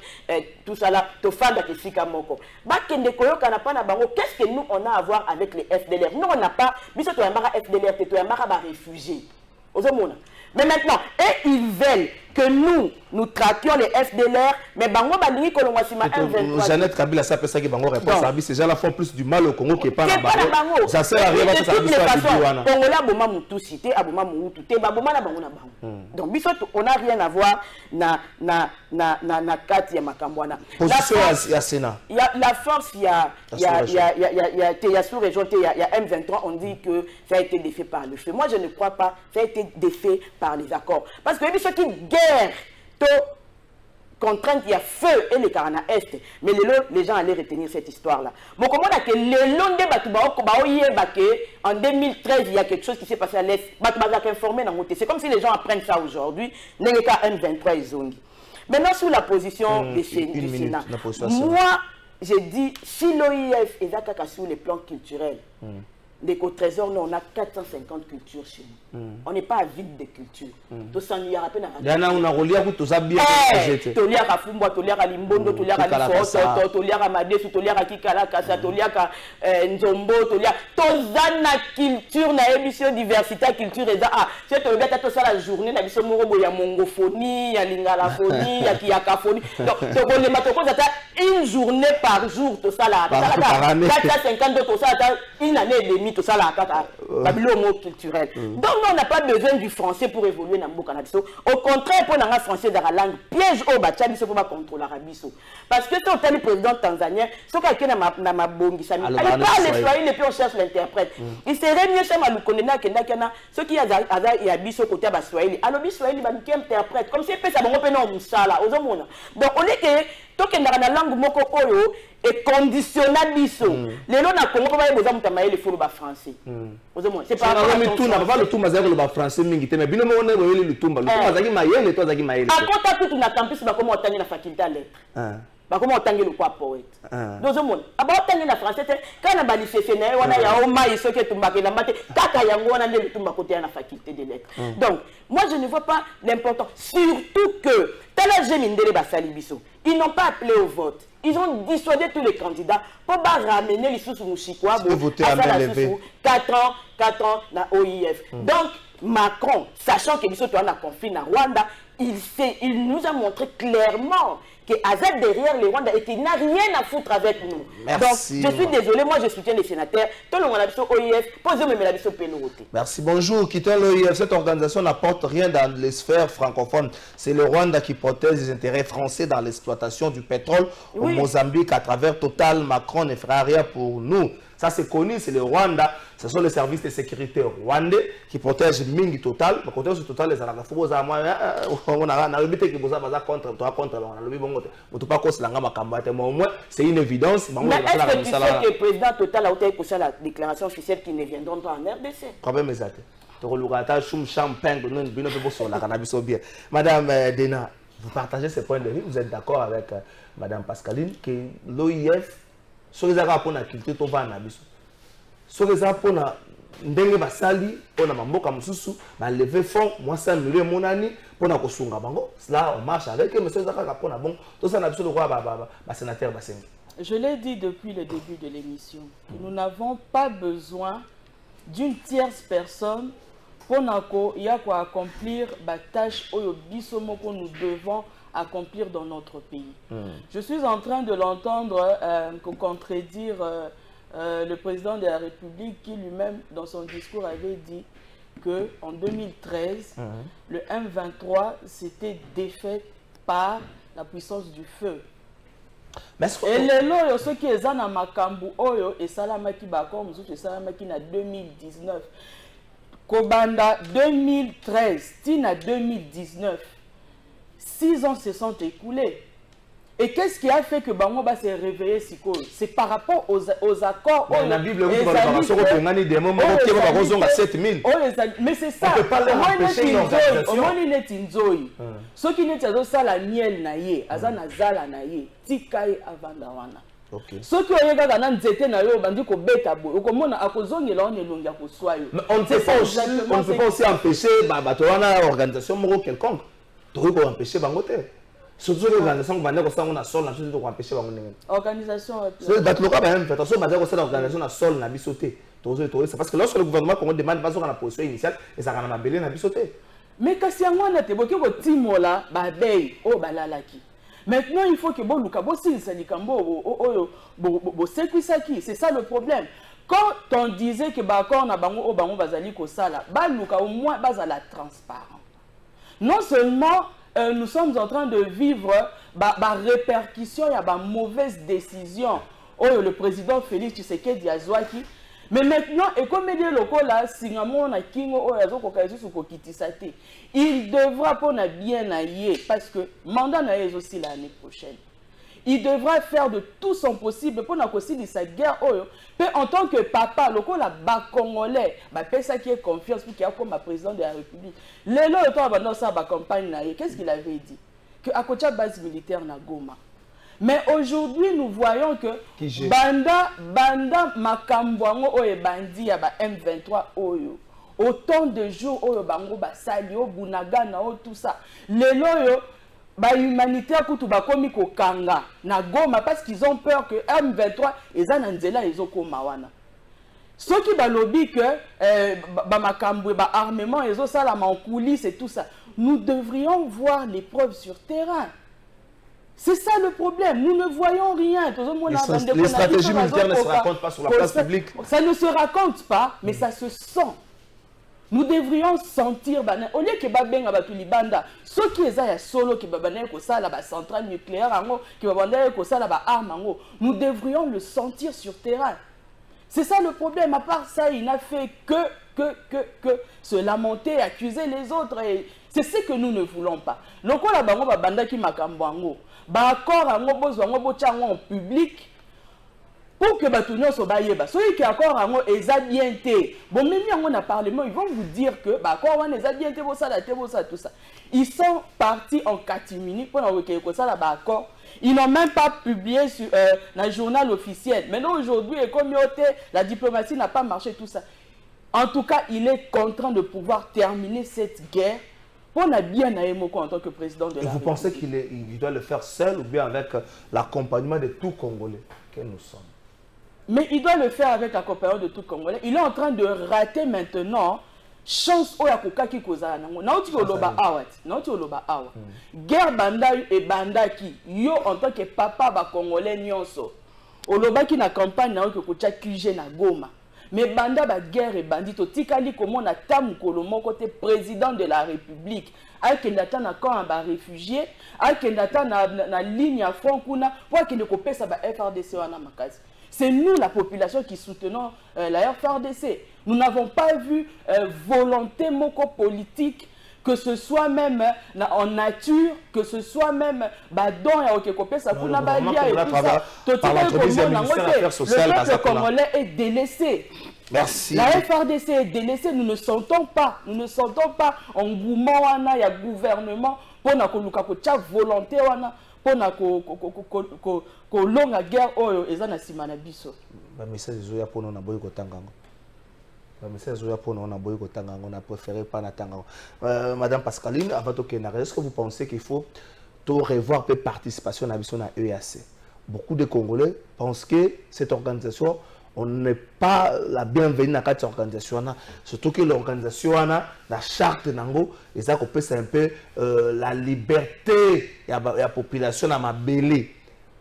tout ça là, to fanda que Sika Moko. Bakende Koyokana Pana Bango, qu'est-ce que nous on a à voir avec les FDLR? Nous on n'a pas, mais c'est un mara FDLR, c'est un mara réfugié. Mais maintenant, et ils veulent que nous traquions les FDLR, mais Bango Balingi Kolongwasima 1,23. Jeannette Kabila, ça peut ça que Bango répond à ces gens-là font plus du mal au Congo qui est pas Bango. Ça sert à rien parce que ça ne Congola Boma Moutou cité, Aboma Moutou, Baboma na Bango na Bango. Donc, on n'a rien à voir na Kati ya Makambwana. Position à Sénat. Il y a la force, il y a sous-région, il y a M23, on dit que ça a été défait par le feu. Moi, je ne crois pas, ça a été défait par les accords. Parce que ceux qui guerre, contrainte, il y a feu et les Karana Est. Mais les gens allaient retenir cette histoire-là. Bon, comment on a que le long de en 2013, il y a quelque chose qui s'est passé à l'Est. C'est comme si les gens apprennent ça aujourd'hui. M23 et Zongi. Maintenant, sous la position du Sénat, moi, j'ai dit, si l'OIF est d'accord sur les plans culturels, les Côtes-Trésors, nous, on a 450 cultures chez nous. On n'est pas vide de culture. Tout ça, il y a à peine à on a relié à tout ça bien. Tolia à Fumba, Tolia à Limbondo, Tolia à Lifoto, Tolia à Madesu, Tolia à Kikala Kasa, Tolia à Nzombo, Tolia. Tozana culture, na émission diversité, culture et ah, c'est tu regardes tout ça la journée, na émission Morobo, il y a mongophonie, il y a lingalaphonie, il y a kiakaphonie. Donc, les matokos, une journée par jour, tout ça là. 450 tout ça, une année et demie. Tout ça là, le mot culturel. Donc, nous, on n'a pas besoin du français pour évoluer dans le Canada. Au contraire, pour le français dans la langue, piège au Bachadi, c'est pour contrôler l'Arabie. Parce que quand le président tanzanien, ce qu'il y a dans ma bongi, ça il parle le Swahili et puis on cherche l'interprète. Il serait mieux chez Maloukonena que ceux qui y a biso côté de Swahili. Alors, le Swahili, il interprète. Comme si c'est ça, on peut non, donc, on est que, tant que dans la langue moko oyo, et conditionnel biso. Les gens na Congo ba besoin mutamaye le fulu ba français. C'est pas le tout mazako le ba français mingi te mais bino mo na le tumba le tumba zaki mayele to zaki mayele. À côté tout na campus ba comment otangi na faculté à lettres. Ba comment otangi le quoi poète. Dozo mon. Aba otangi na français te kana ba lycée na wana ya o mai soke tumba ke la mate kaka yango wana le tumba côté na faculté des lettres. Donc moi je ne vois pas l'important surtout que tala jemindele ba salibiso. Ils n'ont pas appelé au vote. Ils ont dissuadé tous les candidats pour ramener les sous-Mouchikwa. 4 ans dans OIF. Donc, Macron, sachant que nous sommes en conflit na Rwanda, il nous a montré clairement que Azad derrière les Rwandais et qu'il n'a rien à foutre avec nous. Merci. Donc, je suis désolé, moi je soutiens les sénateurs. Tout le monde a dit OIF, posez-moi la question pénalité. Merci, bonjour. Quittons l'OIF. Cette organisation n'apporte rien dans les sphères francophones. C'est le Rwanda qui protège les intérêts français dans l'exploitation du pétrole au Mozambique à travers Total. Macron ne fera rien pour nous. Ça, c'est connu, c'est le Rwanda. Ce sont les services de sécurité rwandais qui protègent Mingi Total. Mais côté Total, les Arabes, c'est une évidence. Mais est-ce que tu sais que le président Total a été pour la déclaration officielle qu'ils ne viendront pas en RDC? Problème est Madame Dena, vous partagez ce point de vue, vous êtes d'accord avec Madame Pascaline que l'OIF, sur les Arabes, on a quitté ton van à Bissou. Sur les Arabes, on a ndenge basali, on a mamboka mususu, ba lever fond, moi ça million mon année, pour na kosunga bango. Là, on marche avec eux, mais c'est ça qu'on a bon. Tout ça, on a besoin de voir sénateur Bassengi. Je l'ai dit depuis le début de l'émission, nous n'avons pas besoin d'une tierce personne pour accomplir la tâche que nous devons accomplir dans notre pays. Je suis en train de l'entendre contredire le président de la République qui lui-même, dans son discours, avait dit qu'en 2013, le M23 s'était défait par la puissance du feu. Et les lois, ceux qui sont dans Makambu, et Salamaki Bakom, et Salamaki en 2019. Kobanda 2013, Tina 2019. 6 ans se sont écoulés. Et qu'est-ce qui a fait que Bango va se réveiller si cool? C'est par rapport aux accords. Mais la Bible, mais c'est ça. Au moins, il est inzoi. Ce qui n'est pas ça, la miel naïe, azana zala naïe, tikaï avandawana. Ce qui est là, dans nzete na yo bandi ko beta boy. Okomona akozongela on elongia ko soyo. On ne peut pas aussi empêcher batewana organisation moko quelconque. Tu peux empêcher bangote. Surtout les organisations qui sont na sol na chose de empêcher bango ndenge. Organisation. C'est batloka ba même fait attention ba dire que l'organisation na sol na bisoté. C'est parce que lorsque le gouvernement Congo demande pas sur la position initiale et ça va na belé na bisoté. Mais kasi yango na te boki ko timola ba bay o balalaki. Maintenant, il faut que bon Luka Bossi Salikambo c'est ça le problème. Quand on disait que Bakor na bango o bango bazali ko sala, ba Luka au moins bazala transparent. Non seulement nous sommes en train de vivre répercussion, il y a une mauvaise décision. Le président Félix Tshisekedi Azwaki. Mais maintenant, et comme il dit là, il devra pour bien ailler parce que mandat est aussi l'année prochaine. Il devra faire de tout son possible pour aussi sa guerre. En tant que papa, le Congolais, ça qui est confiance pour qu'il y a comme président de la République. Les lois avant ça campagne, qu'est-ce qu'il avait dit? Que à côté de base militaire na Goma. Mais aujourd'hui, nous voyons que Banda Makambwango oye bandi ya ba M23 oyo. Autant de jours oyo bango basali o bunagana o tout ça. Les loyo ba humanitaire kutu ba komi ko kanga na Goma parce qu'ils ont peur que M23 ezana nzela ezokoma wana. Ceux qui balobi que ba makambo ba armement ezo sala en coulisses et tout ça. Nous devrions voir les preuves sur terrain. C'est ça le problème. Nous ne voyons rien. Les stratégies militaires ne se racontent pas sur la place publique. Ça ne se raconte pas, mais ça se sent. Nous devrions sentir, au lieu que Babenga Batulibanda, ceux qui sont solo, qui sont la centrale nucléaire, qui sont la arme, nous devrions le sentir sur terrain. C'est ça le problème. À part ça, il n'a fait que se lamenter, accuser les autres. C'est ce que nous ne voulons pas. Donc, on a banda qui makambango. Accord en public pour que Batunion soit baïeba. Ceux qui accord en bien été. Bon, même en a parlement, ils vont vous dire que accord en bien été, tout ça. Ils sont partis en catimini pour que ça accord. Ils n'ont même pas publié sur le journal officiel. Maintenant, aujourd'hui, comme la diplomatie n'a pas marché, tout ça. En tout cas, il est contraint de pouvoir terminer cette guerre. On a bien Naemoko en tant que président de la République. Vous pensez qu'il doit le faire seul ou bien avec l'accompagnement de tout Congolais que nous sommes? Mais il doit le faire avec l'accompagnement de tout Congolais. Il est en train de rater maintenant chance oya kokaki kozala nango nauti oloba awa nauti oloba awa guerre banda et bandaki yo en tant que papa ba congolais nyonso olobaki na campagne na ko kocha QG na Goma mais banda ba guerre et bandito tikali komona tamukolo moko te président de la République akendata na camp ba réfugié akendata na ligne à front kuna pour akende kopesa ba FRDC wana makasi. C'est nous, la population, qui soutenons la FRDC. Nous n'avons pas vu volonté moko politique, que ce soit même en nature, que ce soit même don et okekopé, ça pour la balia et tout ça. Le peuple congolais est délaissé. Merci. La FRDC est délaissée. Nous ne sentons pas engouement wana ya gouvernement pour na koluka ko tcha volonté wana. Ko longa guerre oyo ezana simana biso ba message zoya pono na boy ko tangango ba message zoya pono na boy ko tangango na préféré pas na tangango madame Pascaline avant to kenare est-ce que vous pensez qu'il faut to revoir peu participation na biso na EAC? Beaucoup de Congolais pensent que cette organisation on n'est pas la bienvenue dans cette organisation, surtout que l'organisation la charte nango ils a coupé un peu la liberté de la population à mabélé.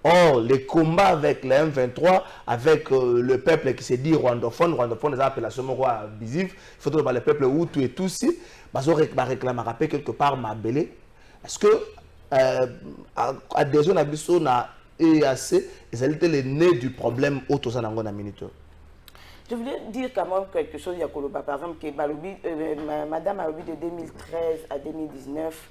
Or les combats avec les M23 avec le peuple qui se dit rwandophone des appellations abusives, il faut que le peuple Hutu et tout si réclamer rappel quelque part mabélé. Est-ce que adhésion à biso na EAC, ils étaient les nez du problème autour de la minute. Je voulais dire quand même quelque chose, Yakoloba, par exemple, que Madame Alobi de 2013 à 2019,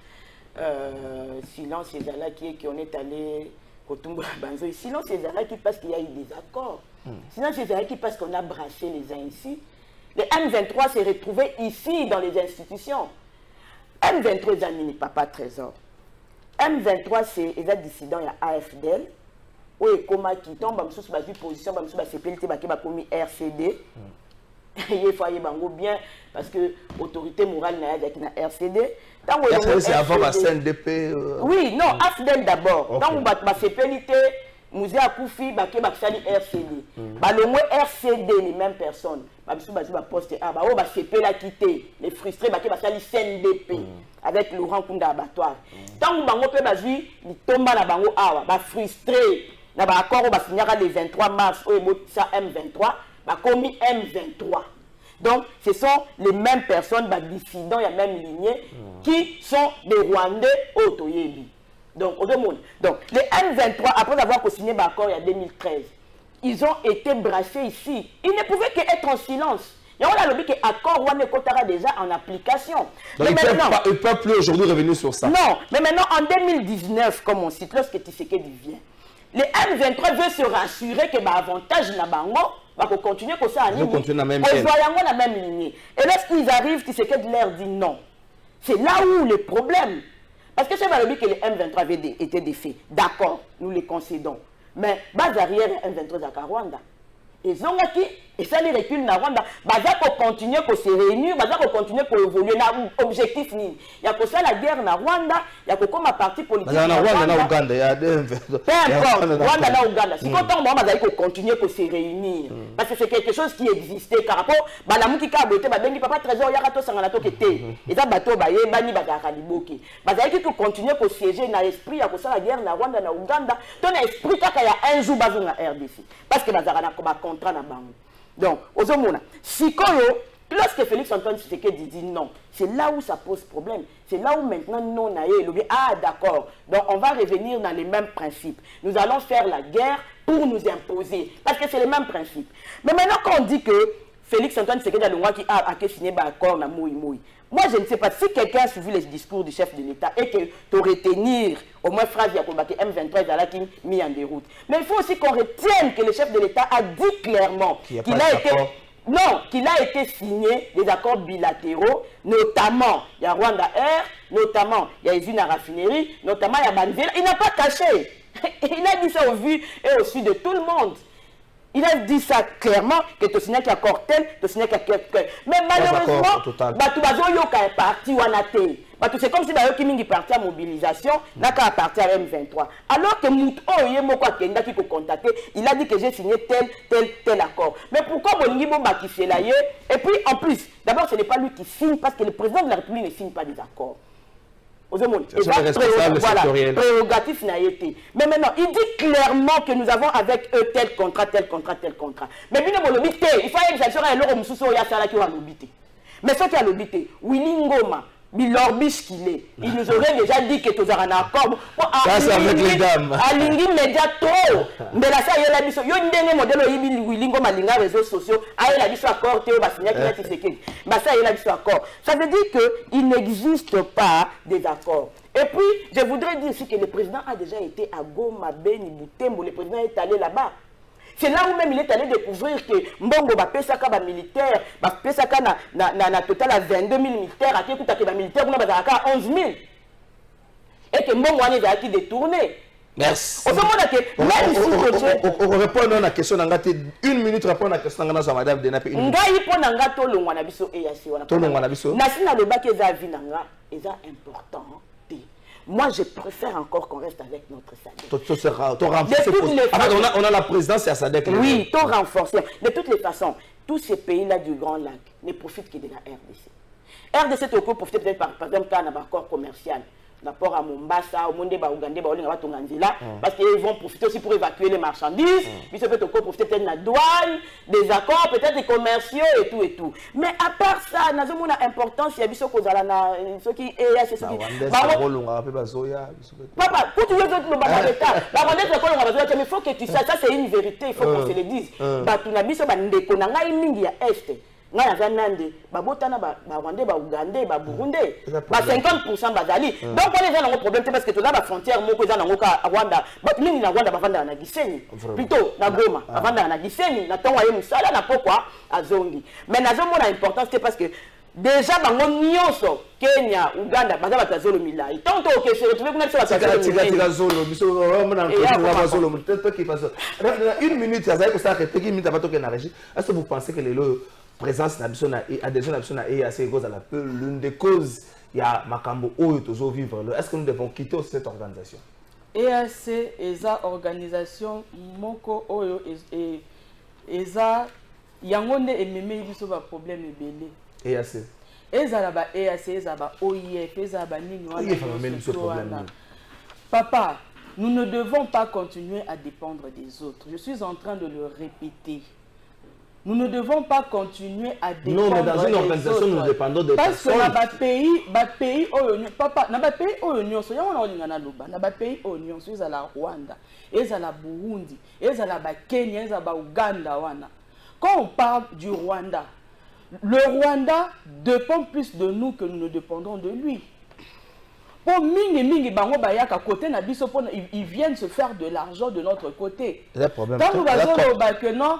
silence et Zala qui on est allé au Tumbo Banzo, silence et Zala qui parce qu'il y a eu des accords, silence et Zala qui parce qu'on a brassé les uns ici. Le M23 s'est retrouvé ici dans les institutions. M23 n'est pas trésor. M23 c'est les dissidents, il y a AFDL. Oui, comme qui tombe, je suis dans position, je suis dans CPLT, je suis RCD. Il faut aller bien parce que l'autorité morale n'a RCD. RCD, c'est avant la CNDP. Oui, non, AFDL d'abord. Dans la CPLT, Mouzé Akoufi, Bakali RCD. Le mot RCD, les mêmes personnes. Je suis dans le poste A. Je suis quitté. Les frustrés, Bakali CNDP. Avec Laurent Kounda abattoir. Tant que bango pe bazui, il tombe na bango awa, ba frustré. Na ba accord ba signera le 23 mars au ça M23, ba commis M23. Donc ce sont les mêmes personnes ba dissidents, il y a même lignée qui sont des Rwandais autoyebi. Donc au monde. Donc les M23 après avoir signé ba accord il y a 2013, ils ont été brassés ici. Ils ne pouvaient qu'être en silence. Et on a le dit que l'accord Wane Kotara déjà en application. Donc ils ne peuvent plus aujourd'hui revenir sur ça. Non, mais maintenant en 2019, comme on cite, lorsque Tshisekedi vient, les M23 veulent se rassurer que l'avantage na bango va continuer comme ça à Ils continuent la même lignée. Et lorsqu'ils arrivent, Tshisekedi leur dit non. C'est là où le problème. Parce que c'est pas le dit que les M23 avaient été défaits. D'accord, nous les concédons. Mais base arrière M23 à Rwanda. Et ça les recule na Rwanda. Baza pour continuer pour se réunir, baza pour continuer pour évoluer na objectif ni. Il y a pour ça la guerre na Rwanda, il y a comme un parti politique. Na Rwanda na Uganda, il y a deux. Peu importe, Rwanda na Uganda. Si quand on baza pour continuer pour se réunir parce que c'est quelque chose qui existait car rapport balamu ki ka boté ba bengi papa trésor ya rato sangana to kete. Et ça bateau ba ye bani ba ka liboki. Baza qui continuer pour siéger na esprit ya pour ça la guerre na Rwanda na Uganda, ton esprit kaka ya un jour bazo na RDC. Parce que baza na ko ba contrat na bango. Donc, si lorsque Félix Antoine Tshisekedi dit non, c'est là où ça pose problème. C'est là où maintenant non, ah d'accord, donc on va revenir dans les mêmes principes. Nous allons faire la guerre pour nous imposer. Parce que c'est les mêmes principes. Mais maintenant quand on dit que Félix Antoine Tshisekedi qui a signé un accord na Moui Moui, moi je ne sais pas si quelqu'un a suivi les discours du chef de l'État et que tu retenir au moins phrase que M23 qui mis en déroute. Mais il faut aussi qu'on retienne que le chef de l'État a dit clairement qu'il a été signé des accords bilatéraux, notamment il y a Rwanda Air, notamment il y a usine à raffinerie, notamment il y a Banville. Il n'a pas caché. Il a dit ça au vu et au su de tout le monde. Il a dit ça clairement, que tu signes accord tel, tu signes accord tel. Mais malheureusement, tu as parti ou c'est comme si tu as parti à mobilisation, tu as parti à M23. Alors que il a dit que j'ai signé tel accord. Mais pourquoi Bolingi Bomba qui fait là? Et puis en plus, d'abord ce n'est pas lui qui signe parce que le président de la République ne signe pas des accords. Prérogatif n'a été. Mais maintenant, il dit clairement que nous avons avec eux tel contrat. Mais bien, il faut mais ce qui a l'obité, Willy Ngoma, Bilorbish qu'il est, il nous aurait déjà dit que tu as un accord. Ça, c'est avec les dames. Alingi médiato. Mais là, ça y est, la mission. Il y a un modèle où Willy Ngoma, les réseaux sociaux, a la mission accord, Théo Bassignac, il a dit ça y est, la mission accord. Ça veut dire qu'il n'existe pas des accords. Et puis, je voudrais dire aussi que le président a déjà été à Goma, Beni, Boutembo, le président est allé là-bas. C'est là où même il est allé découvrir que Mbongo va payer ça comme militaire, va payer ça comme na total à 22 000 militaires, à qui écoute que militaire, on a 11 000. Et que Mbongo est allé détourner. Merci. On répond à la question, une minute répond à la question de Madame Denape. Ngai po nanga to longwana biso EAC wana. To longwana biso. Nasina le bac eza vie nanga, eza important. Moi, je préfère encore qu'on reste avec notre SADC. On a la présidence à SADC. Oui, tout renforcé. De toutes les façons, tous ces pays-là du Grand Lac ne profitent que de la RDC. RDC te profite peut-être par exemple d'un accord commercial. Rapport à Mombasa, au monde de Ougandais, parce qu'ils vont profiter aussi pour évacuer les marchandises. Puis ça peut profiter peut-être de la douane, des accords, peut-être des commerciaux et tout. Mais à part ça, nous avons une importance, il y a des choses qui sont papa, quand tu veux que il faut que tu saches, ça c'est une vérité, il faut qu'on se le dise. Nga na zanande babotana ba Rwandais ba Ougandais ba Burundais ba 50% bazali donc on est dans un problème parce que tu as la frontière moko za nango ka Rwanda but mingi na Rwanda bavanda na Gisenyi plutôt na Goma bavanda na Gisenyi na tonga ye musala na pokwa azongi mais nazo mona importance c'est parce que déjà bango nyonso Kenya Uganda baza batazolo milai tant que se retrouver kuna ça tika zolo biso mona na zolo peut-être qui passe une minute ça ça arrêter une minute avant que na régie est-ce que vous pensez que les présence adhésion à EAC est l'une des causes il y a Makambo Oyo Tozo vivre. Est-ce que nous devons quitter cette organisation? EAC est une organisation Moko Oyo et eza yangonde et même il y a problème belé. EAC. Ezalaba EAC ezaba OIF ezaba nini wana. Papa, nous ne devons pas continuer à dépendre des autres. Je suis en train de le répéter. Nous ne devons pas continuer à dépendre des autres. Non, mais dans une organisation, nous dépendons des personnes. Parce que dans le pays, papa, dans le pays, dans le pays, il y a la Rwanda, il y a la Burundi, il y a la Kenya, il y a la Ouganda. Quand on parle du Rwanda, le Rwanda dépend plus de nous que nous ne dépendons de lui. Pour mingi bango bayaka côté na biso ils viennent se faire de l'argent de notre côté. Quand nous avons que non,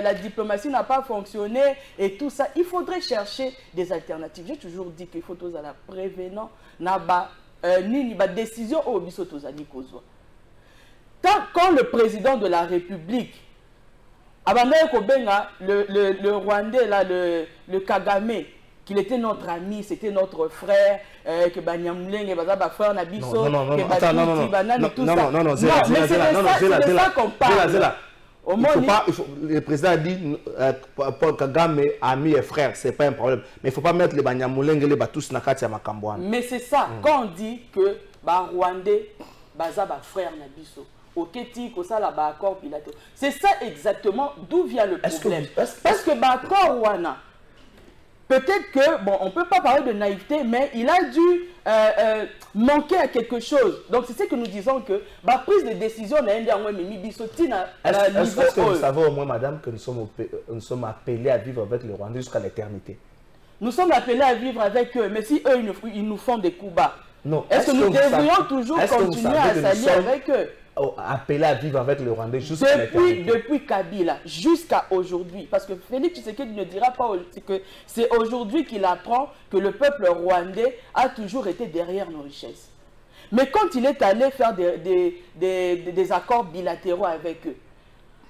la diplomatie n'a pas fonctionné et tout ça, il faudrait chercher des alternatives. J'ai toujours dit qu'il faut tous la prévenant na ba ni ba décision au biso tous ali kozwa. Quand le président de la République le Rwandais là le Kagame qu'il était notre ami, c'était notre frère, que Banyamuleng, que frère Nabiso, que Batouti, Banane, tout ça. Non, mais c'est de ça qu'on parle. Le président a dit Paul Kagame, ami et frère, c'est pas un problème. Mais il ne faut pas mettre les Banyamuleng et les Batous Nakati à Makambouane. Mais c'est ça, quand on dit que Rwandais, Baza, frère Nabiso, c'est ça exactement d'où vient le problème. Parce que Bakor Wana, peut-être que, bon, on ne peut pas parler de naïveté, mais il a dû manquer à quelque chose. Donc c'est ce que nous disons que la prise de décision n'a pas Est-ce que vous savez au moins, madame, que nous sommes appelés à vivre avec les Rwandais jusqu'à l'éternité? Nous sommes appelés à vivre avec eux, mais si eux, ils nous font des coups bas, est-ce que nous devrions toujours continuer à s'allier avec eux? Appelé à vivre avec le Rwandais jusqu'à depuis Kabila jusqu'à aujourd'hui, parce que Félix Tshisekedi ne dira pas que c'est aujourd'hui qu'il apprend que le peuple rwandais a toujours été derrière nos richesses. Mais quand il est allé faire des accords bilatéraux avec eux,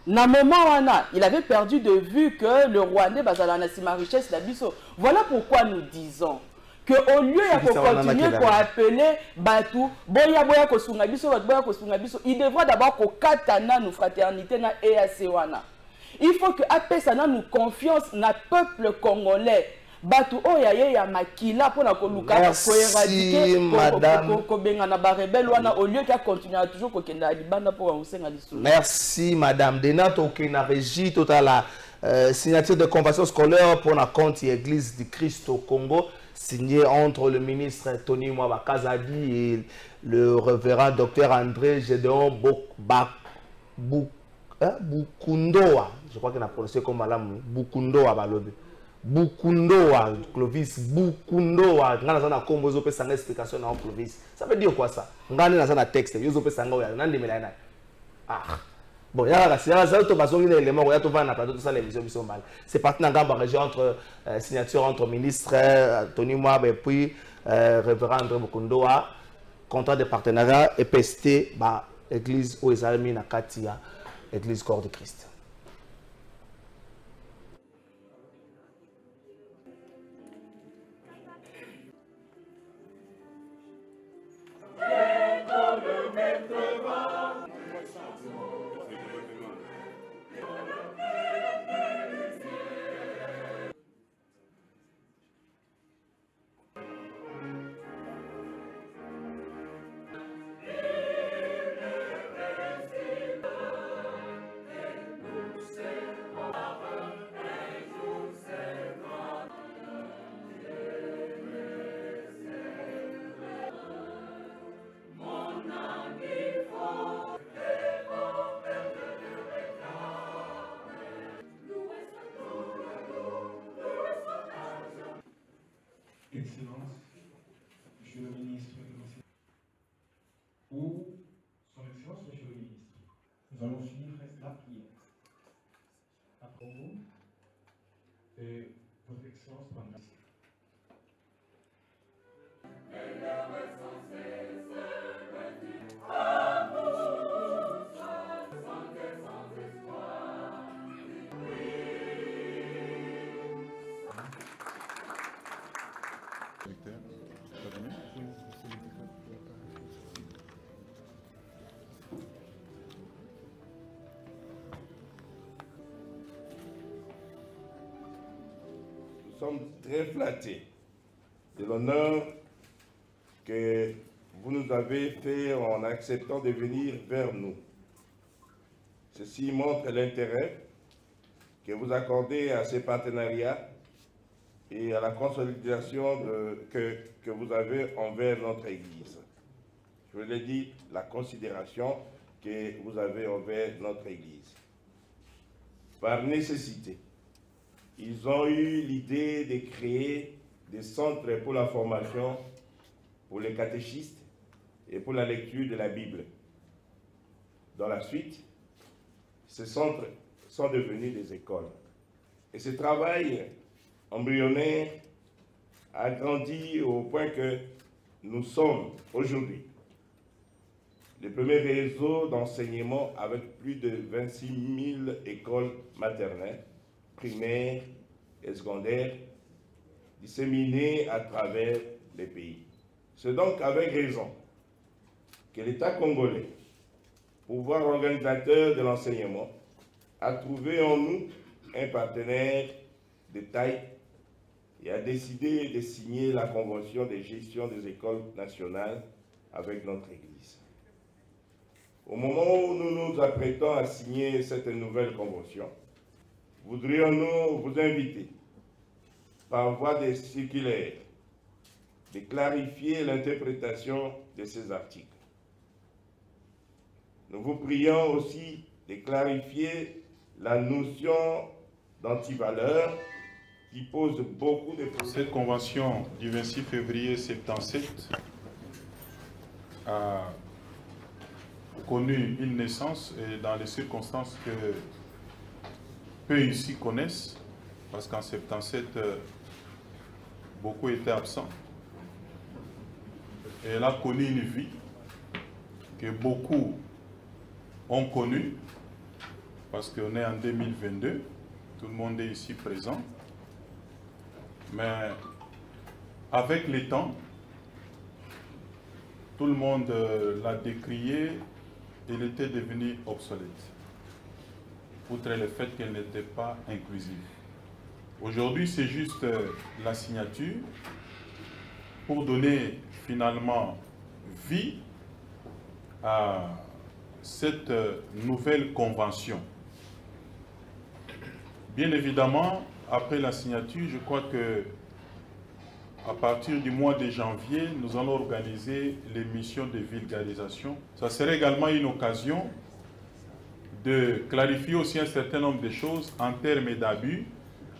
Na moment wana, il avait perdu de vue que le Rwandais bazala na sima richesse la biso. Voilà pourquoi nous disons que au lieu de continuer à appeler Batu, boya kosunga biso, boya kosunga biso, il devra d'abord kokatana nous fraternité na EAC wana. Il faut que apesana nous confiance na peuple congolais. Batu oyaye ya makila pour la koluka ko éradiquer ko benga na ba rebelle wana au lieu qu'à continuer à toujours kokenda libanda pour ensenga liso. Merci madame Denato qui na régie totale la signature de convention scolaire pour la compte église du Christ au Congo signé entre le ministre Tony Mwaba Kazadi et le révérend docteur André Gédéon Bukundoa, je crois qu'il a prononcé comme madame Bukundoa balobi. Bukundoa, Clovis, Bukundoa, ngana zana kombo zo pesa explication na Clovis. Ça veut dire quoi ça? Ngana na zana texte, yo zo pesa ngo ya nandi melana. Ah. Bon, ya ça to bazongi na élément ya to va na plateau de ça l'émission biso mal. C'est parti na ngamba région entre signature entre ministre Tony Mwaba et puis révérend André Bukundoa, contrat de partenariat et PST ba église au Ezalmi na Katia, église Corps de Christ. Excellence, Monsieur le ministre, ou Son Excellence, Monsieur le ministre, nous allons suivre la prière. Après vous, et Votre Excellence prendra. Nous sommes très flattés de l'honneur que vous nous avez fait en acceptant de venir vers nous. Ceci montre l'intérêt que vous accordez à ces partenariats et à la consolidation que vous avez envers notre Église. Je vous l'ai dit, la considération que vous avez envers notre Église. Par nécessité, ils ont eu l'idée de créer des centres pour la formation, pour les catéchistes et pour la lecture de la Bible. Dans la suite, ces centres sont devenus des écoles. Et ce travail embryonnaire a grandi au point que nous sommes aujourd'hui le premier réseau d'enseignement avec plus de 26 000 écoles maternelles, primaires et secondaires disséminées à travers les pays. C'est donc avec raison que l'État congolais, pouvoir organisateur de l'enseignement, a trouvé en nous un partenaire de taille et a décidé de signer la convention de gestion des écoles nationales avec notre Église. Au moment où nous nous apprêtons à signer cette nouvelle convention, voudrions-nous vous inviter, par voie de circulaire, de clarifier l'interprétation de ces articles. Nous vous prions aussi de clarifier la notion d'antivaleur qui pose beaucoup de problèmes. Cette convention du 26 février 1977 a connu une naissance et dans les circonstances que peu ici connaissent, parce qu'en 1977, beaucoup étaient absents. Et elle a connu une vie que beaucoup ont connue, parce qu'on est en 2022, tout le monde est ici présent. Mais avec le temps, tout le monde l'a décrié, il était devenu obsolète, outre le fait qu'elle n'était pas inclusive. Aujourd'hui, c'est juste la signature pour donner finalement vie à cette nouvelle convention. Bien évidemment, après la signature, je crois que à partir du mois de janvier, nous allons organiser les missions de vulgarisation. Ça serait également une occasion de clarifier aussi un certain nombre de choses en termes d'abus,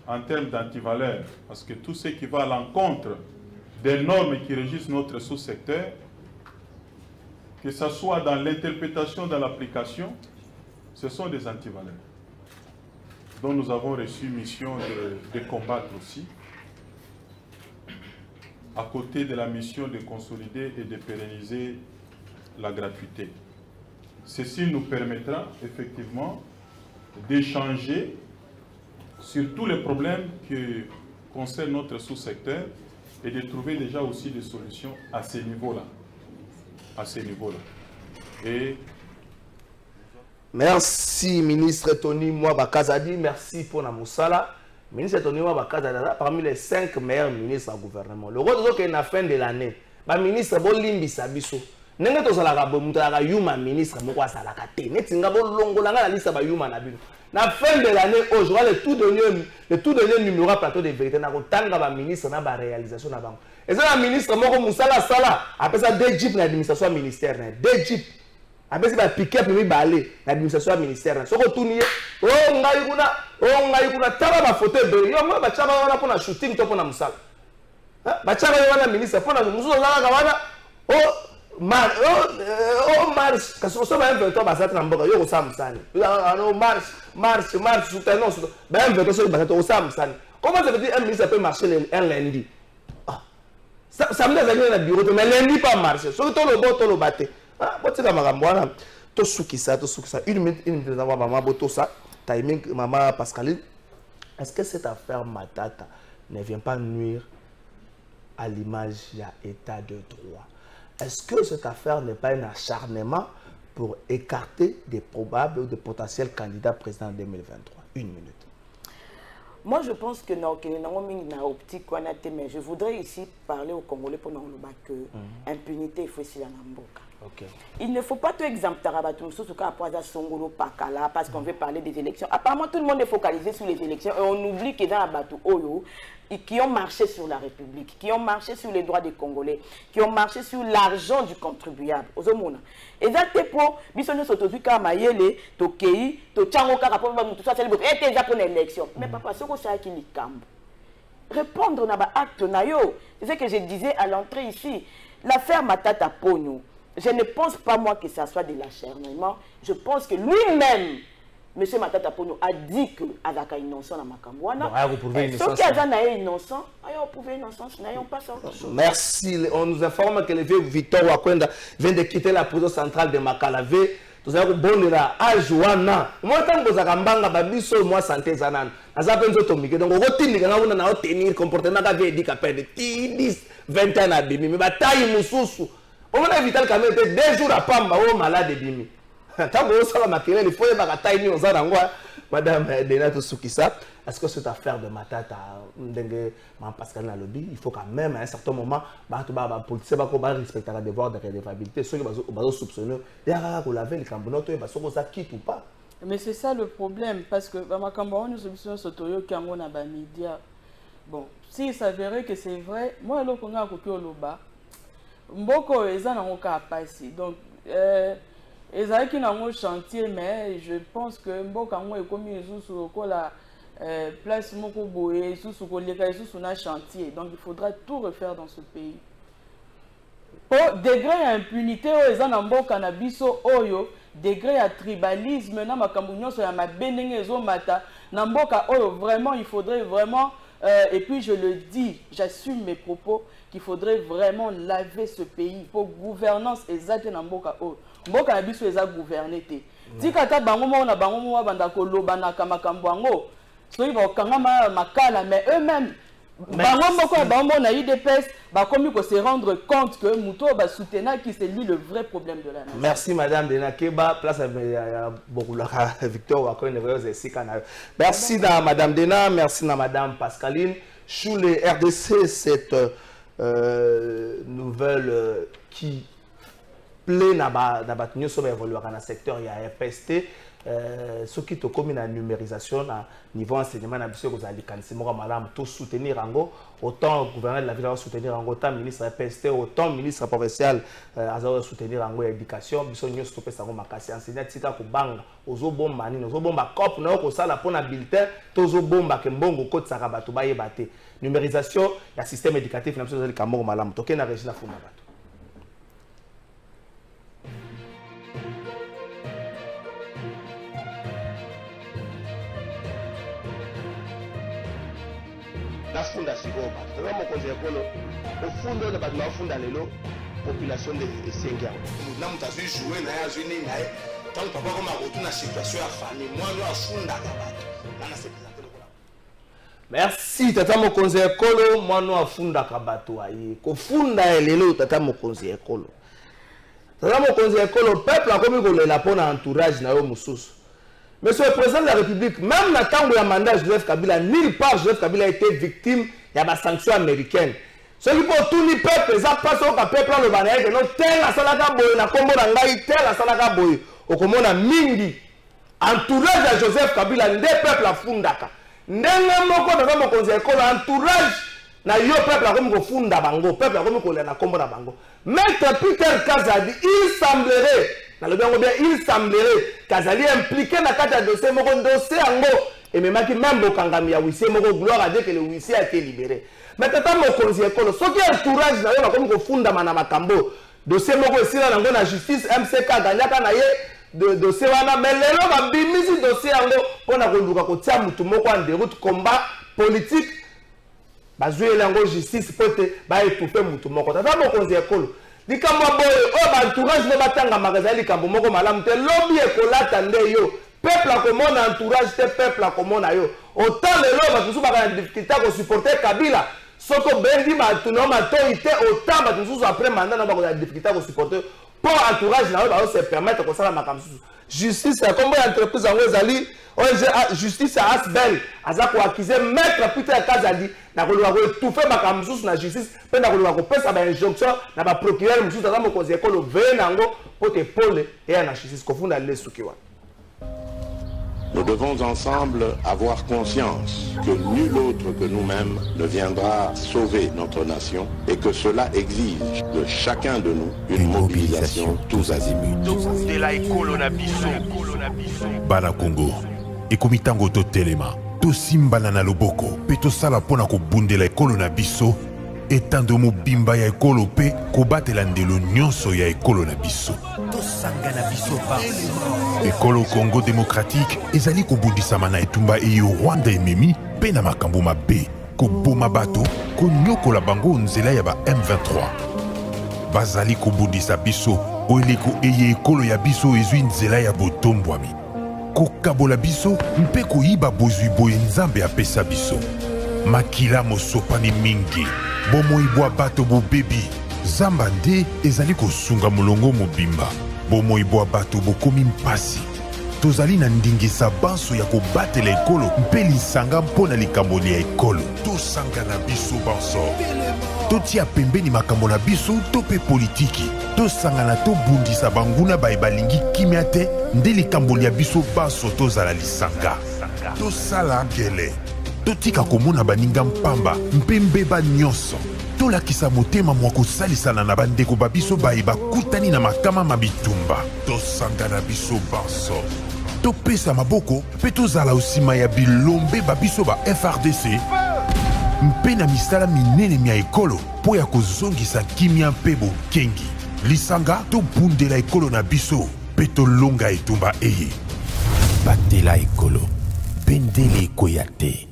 en termes d'antivaleurs. Parce que tout ce qui va à l'encontre des normes qui régissent notre sous-secteur, que ce soit dans l'interprétation, dans l'application, ce sont des antivaleurs dont nous avons reçu mission de combattre aussi, à côté de la mission de consolider et de pérenniser la gratuité. Ceci nous permettra effectivement d'échanger sur tous les problèmes qui concernent notre sous-secteur et de trouver déjà aussi des solutions à ces niveaux-là. Et merci, ministre Tony Mwaba Kazadi. Merci pour la Moussala. Ministre Tony Mwaba Kazadi, parmi les 5 meilleurs ministres du gouvernement. Le rôle de la fin de l'année, le ministre Bolimbi Sabiso. Nenge to salaka bomutaka yuma ministre moko salaka te. Netinga bolongola na liste ba yuma na bino. Na fin de l'année, aujourd'hui, le tout dernier numéro à plateau de vérité, na kotanga ba ministre na ba réalisation na bango. Et ça, la ministre moko musala sala, après ça 2 jeeps na administration ministère, 2 jeeps. Après ça, pick-up mi balé na administration ministère. Soko tuniye, oh ngai kuna taba ba photo de yo ma ba chaba wana pona shooting to pona musala. Ba chaba wana ministre pona musuzo zala wana mars, parce que ça va être un basat na mboka yo ko musani. No mars soutenons ben veut que basat ko musani. Comment ça veut dire un ministre peut marcher un lundi? Ça me donne un bureau mais lundi pas marcher. Surtout le bon to le batté. Ah, bon, tu sais, maman, tout ce qui ça, une minute, maman, tout ça, timing, maman Pascaline. Est-ce que cette affaire Matata ne vient pas nuire à l'image de l'état de droit? Est-ce que cette affaire n'est pas un acharnement pour écarter des probables ou des potentiels candidats présidents en 2023? Une minute. Moi, je pense que non, optique, mais je voudrais ici parler aux Congolais pour nous que l'impunité, il faut essayer à Namboka. Okay. Il ne faut pas tout exempter parce qu'on veut parler des élections. Apparemment, tout le monde est focalisé sur les élections et on oublie que dans la bateau Oyo, qui ont marché sur la République, qui ont marché sur les droits des Congolais, qui ont marché sur l'argent du contribuable. Et ça, c'est pour mais papa, répondre à l'acte, c'est ce que je disais à l'entrée ici. L'affaire Matata Pogno, je ne pense pas moi que ça soit de l'acharnement. Je pense que lui-même, M. Matata Pogno, a dit que Azaka innocent dans Makambouana. Sauf qu'il y a innocent, on pouvait innocence, n'ayons pas ça. Merci. On nous informe que le vieux Victor Wakwenda vient de quitter la prison centrale de Makalavé. Nous avons bon là à Joana. Moi tant que ça kambanga babiso moi santé zanan. Aza penzo tomike donc rotini kana una na tenir comportement ka vie handicapé de 10 20 ans à bimi mais bataille mususu. On a vital quand même 2 jours à pamba au malade bimi. Tant que ça la matériel il faut y bataille ni on ngwa madame Denato Soukissa. Est-ce que cette affaire de Matata ndenge Pascal na lobby il faut quand même à un certain moment ba politicien ba ko ba respecter la devoir de redevabilité ceux qui ba soupçonner ya ko laver les cambonoto et ba so ko ça quitte ou pas. Mais c'est ça le problème parce que ba makambo nous soupçonner sotoyo kango na ba média. Bon, si il s'avérait que c'est vrai, moi le konga ko loba mboko eza na ngoka passer. Donc ezali ki na ngo chantier mais je pense que mboka ngo ekomi ezusu ko la place moko boye sous koleka sous na chantier. Donc il faudra tout refaire dans ce pays. Pour degré d'impunité oyo na mboka na biso oyo, degré à tribalisme na makambo nyonso ya mabendenge ezomata na mboka oyo, vraiment il faudrait vraiment et puis je le dis, j'assume mes propos, qu'il faudrait vraiment laver ce pays pour gouvernance exacte dans Mboka. Mboka na biso eza gouverner te. Tika ta bango mo na bango mo banda ko loba na kamakambo ango. So ils vont kangama makala mais eux-mêmes bango moko bango na UDPS ba komi ko se rendre compte que Muto ba soutenir qui c'est lui le vrai problème de la nation. Merci madame Dena Keba, place à Bokulaka Victor Wakone Sikana. Merci à madame Dena, merci à madame Pascaline. Sous les RDC cette nouvelle qui plaît dans le secteur il y a RPST ce qui te comme une numérisation à niveau enseignement na biso kozali kanisi moko malamu tout soutenir ango autant gouverneur de la ville va soutenir ango autant ministre RPST autant ministre provincial aza soutenir ango éducation biso nyos to pesa ngo makasi enseignant tika ko banga ozo bomba nini ozo bomba cop na ko sala pona bulletin tozo bomba ke mbongo ko tsaka bato ba yebate numérisation ya système éducatif na biso kozali kamoko malamu toke na Regina Fuma bato. La funda sigoba tala mokonzi ekolo ofundo na bato bafunda lelo population de Sengia na mutazi jouer na ya zuni na tant papa comme retourner situation ya famille moi no afunda ka bato na se présenter ko. Merci tata mokonzi ekolo moi no afunda ka bato ayi ko funda lelo tata mokonzi ekolo peuple a komi ko lela pona entourage na yo mususu. Monsieur le Président de la République, même dans le temps où le mandat Joseph Kabila, nulle part Joseph Kabila a été victime de la sanction américaine. Ce qui peut tout le peuple, ça passe au peuple le bannière que nous tel la salaka boy na kombo na ngai tel la salaka boy au komona mingi entourage de Joseph Kabila ndé peuple afundaka ndenge moko na mokonzi ekolo entourage na yo peuple comme ko funda bango peuple comme ko na kombo na bango. Maître Peter Kazadi il semblerait il semblerait qu'Azali impliqué dans le dossier, et même Bokangami a huissier, gloire à Dieu que le huissier a été libéré. Mais tata mokonzi ekolo, ce qui est entourage, comme ko funda manama kambo, dossier moko ici là dans la justice, MCK gagnaka na ye de dossier wana, mais lelo ba bimisi dossier yango pona ko luka ko tia mutu moko en déroute combat politique, ba jouer lango justice pote ba étouffer mutu moko. Tata mokonzi ekolo. Likambo boye o ba entourage ne batanga magazali likambo moko malamu te lobby ekolata nde yo peuple a komona entourage te peuple a komona yo autant lelo ba tusu ba na difficulté ko supporter Kabila soko bendi ba tunoma toité autant ba tusu après mandat na ba ko na difficulté ko supporter pour entourage na yo ba se permettre ko sala makambo justice ya kombo entreprise ngo ezali justice à Asbel azako accuser maître Peter Kazadi na ko étouffer makambo na justice pe na ko pesa ba injonction na ba procureur mususu za mokonzi ekolo venango pote pole et na justice ko funda le sukiwa. Nous devons ensemble avoir conscience que nul autre que nous-mêmes ne viendra sauver notre nation et que cela exige de chacun de nous une mobilisation tous azimuts. Bana Congo, ekomitango to telema, to simbana na loboko, pe to sala pona ko bundela ekolo na biso, etando mo bimba ya ekolo pe ko batela ndelo nyonso ya ekolo na biso. To sangana biso pa. Ekolo Congo démocratique ezali ko bundisama na etumba eyo Rwanda ememi pe na makambo mabe, ko boma bato, ko nyokola bango nzela ya ba M23. Bazali ko bundisa biso, oeliko eye ekolo ya biso ezwi nzela ya botombwami. Ko kabola biso mpe ko yiba bozwi boye nzambe apesa biso. Makila mosopani mingi, bomo ibwa bato bo bebi, zamba nde ezali ko sunga molongo mobimba, bomo ibwa bato bokomi mpasi. Tozali na ndingisa banso ya ko batela ekolo mpe lisanga mpona likambo ya ekolo. Tosanga na biso banso. Totia pembeni makambo na biso to pe politiki. Tosangana to bundisa banguna bae balingi kimia te nde likambo ya biso banso tozala lisanga. Tosala ngele. Totika komona baninga mpamba mpe mbeba nyonso. Tolakisa motema mwa kosalisana na bandeko babiso bae bakutani na makama mabitumba. Tosanga na biso banso. Topesa maboko mpe tozala osima ya bilombe babiso ba FRDC. Mpe na misala minene mia ekolo po ya kozongisa kimia mpe bokengi. Lisanga to bundela ekolo na biso mpe tolonga etumba eye. Batela ekolo, bendele ekoya te.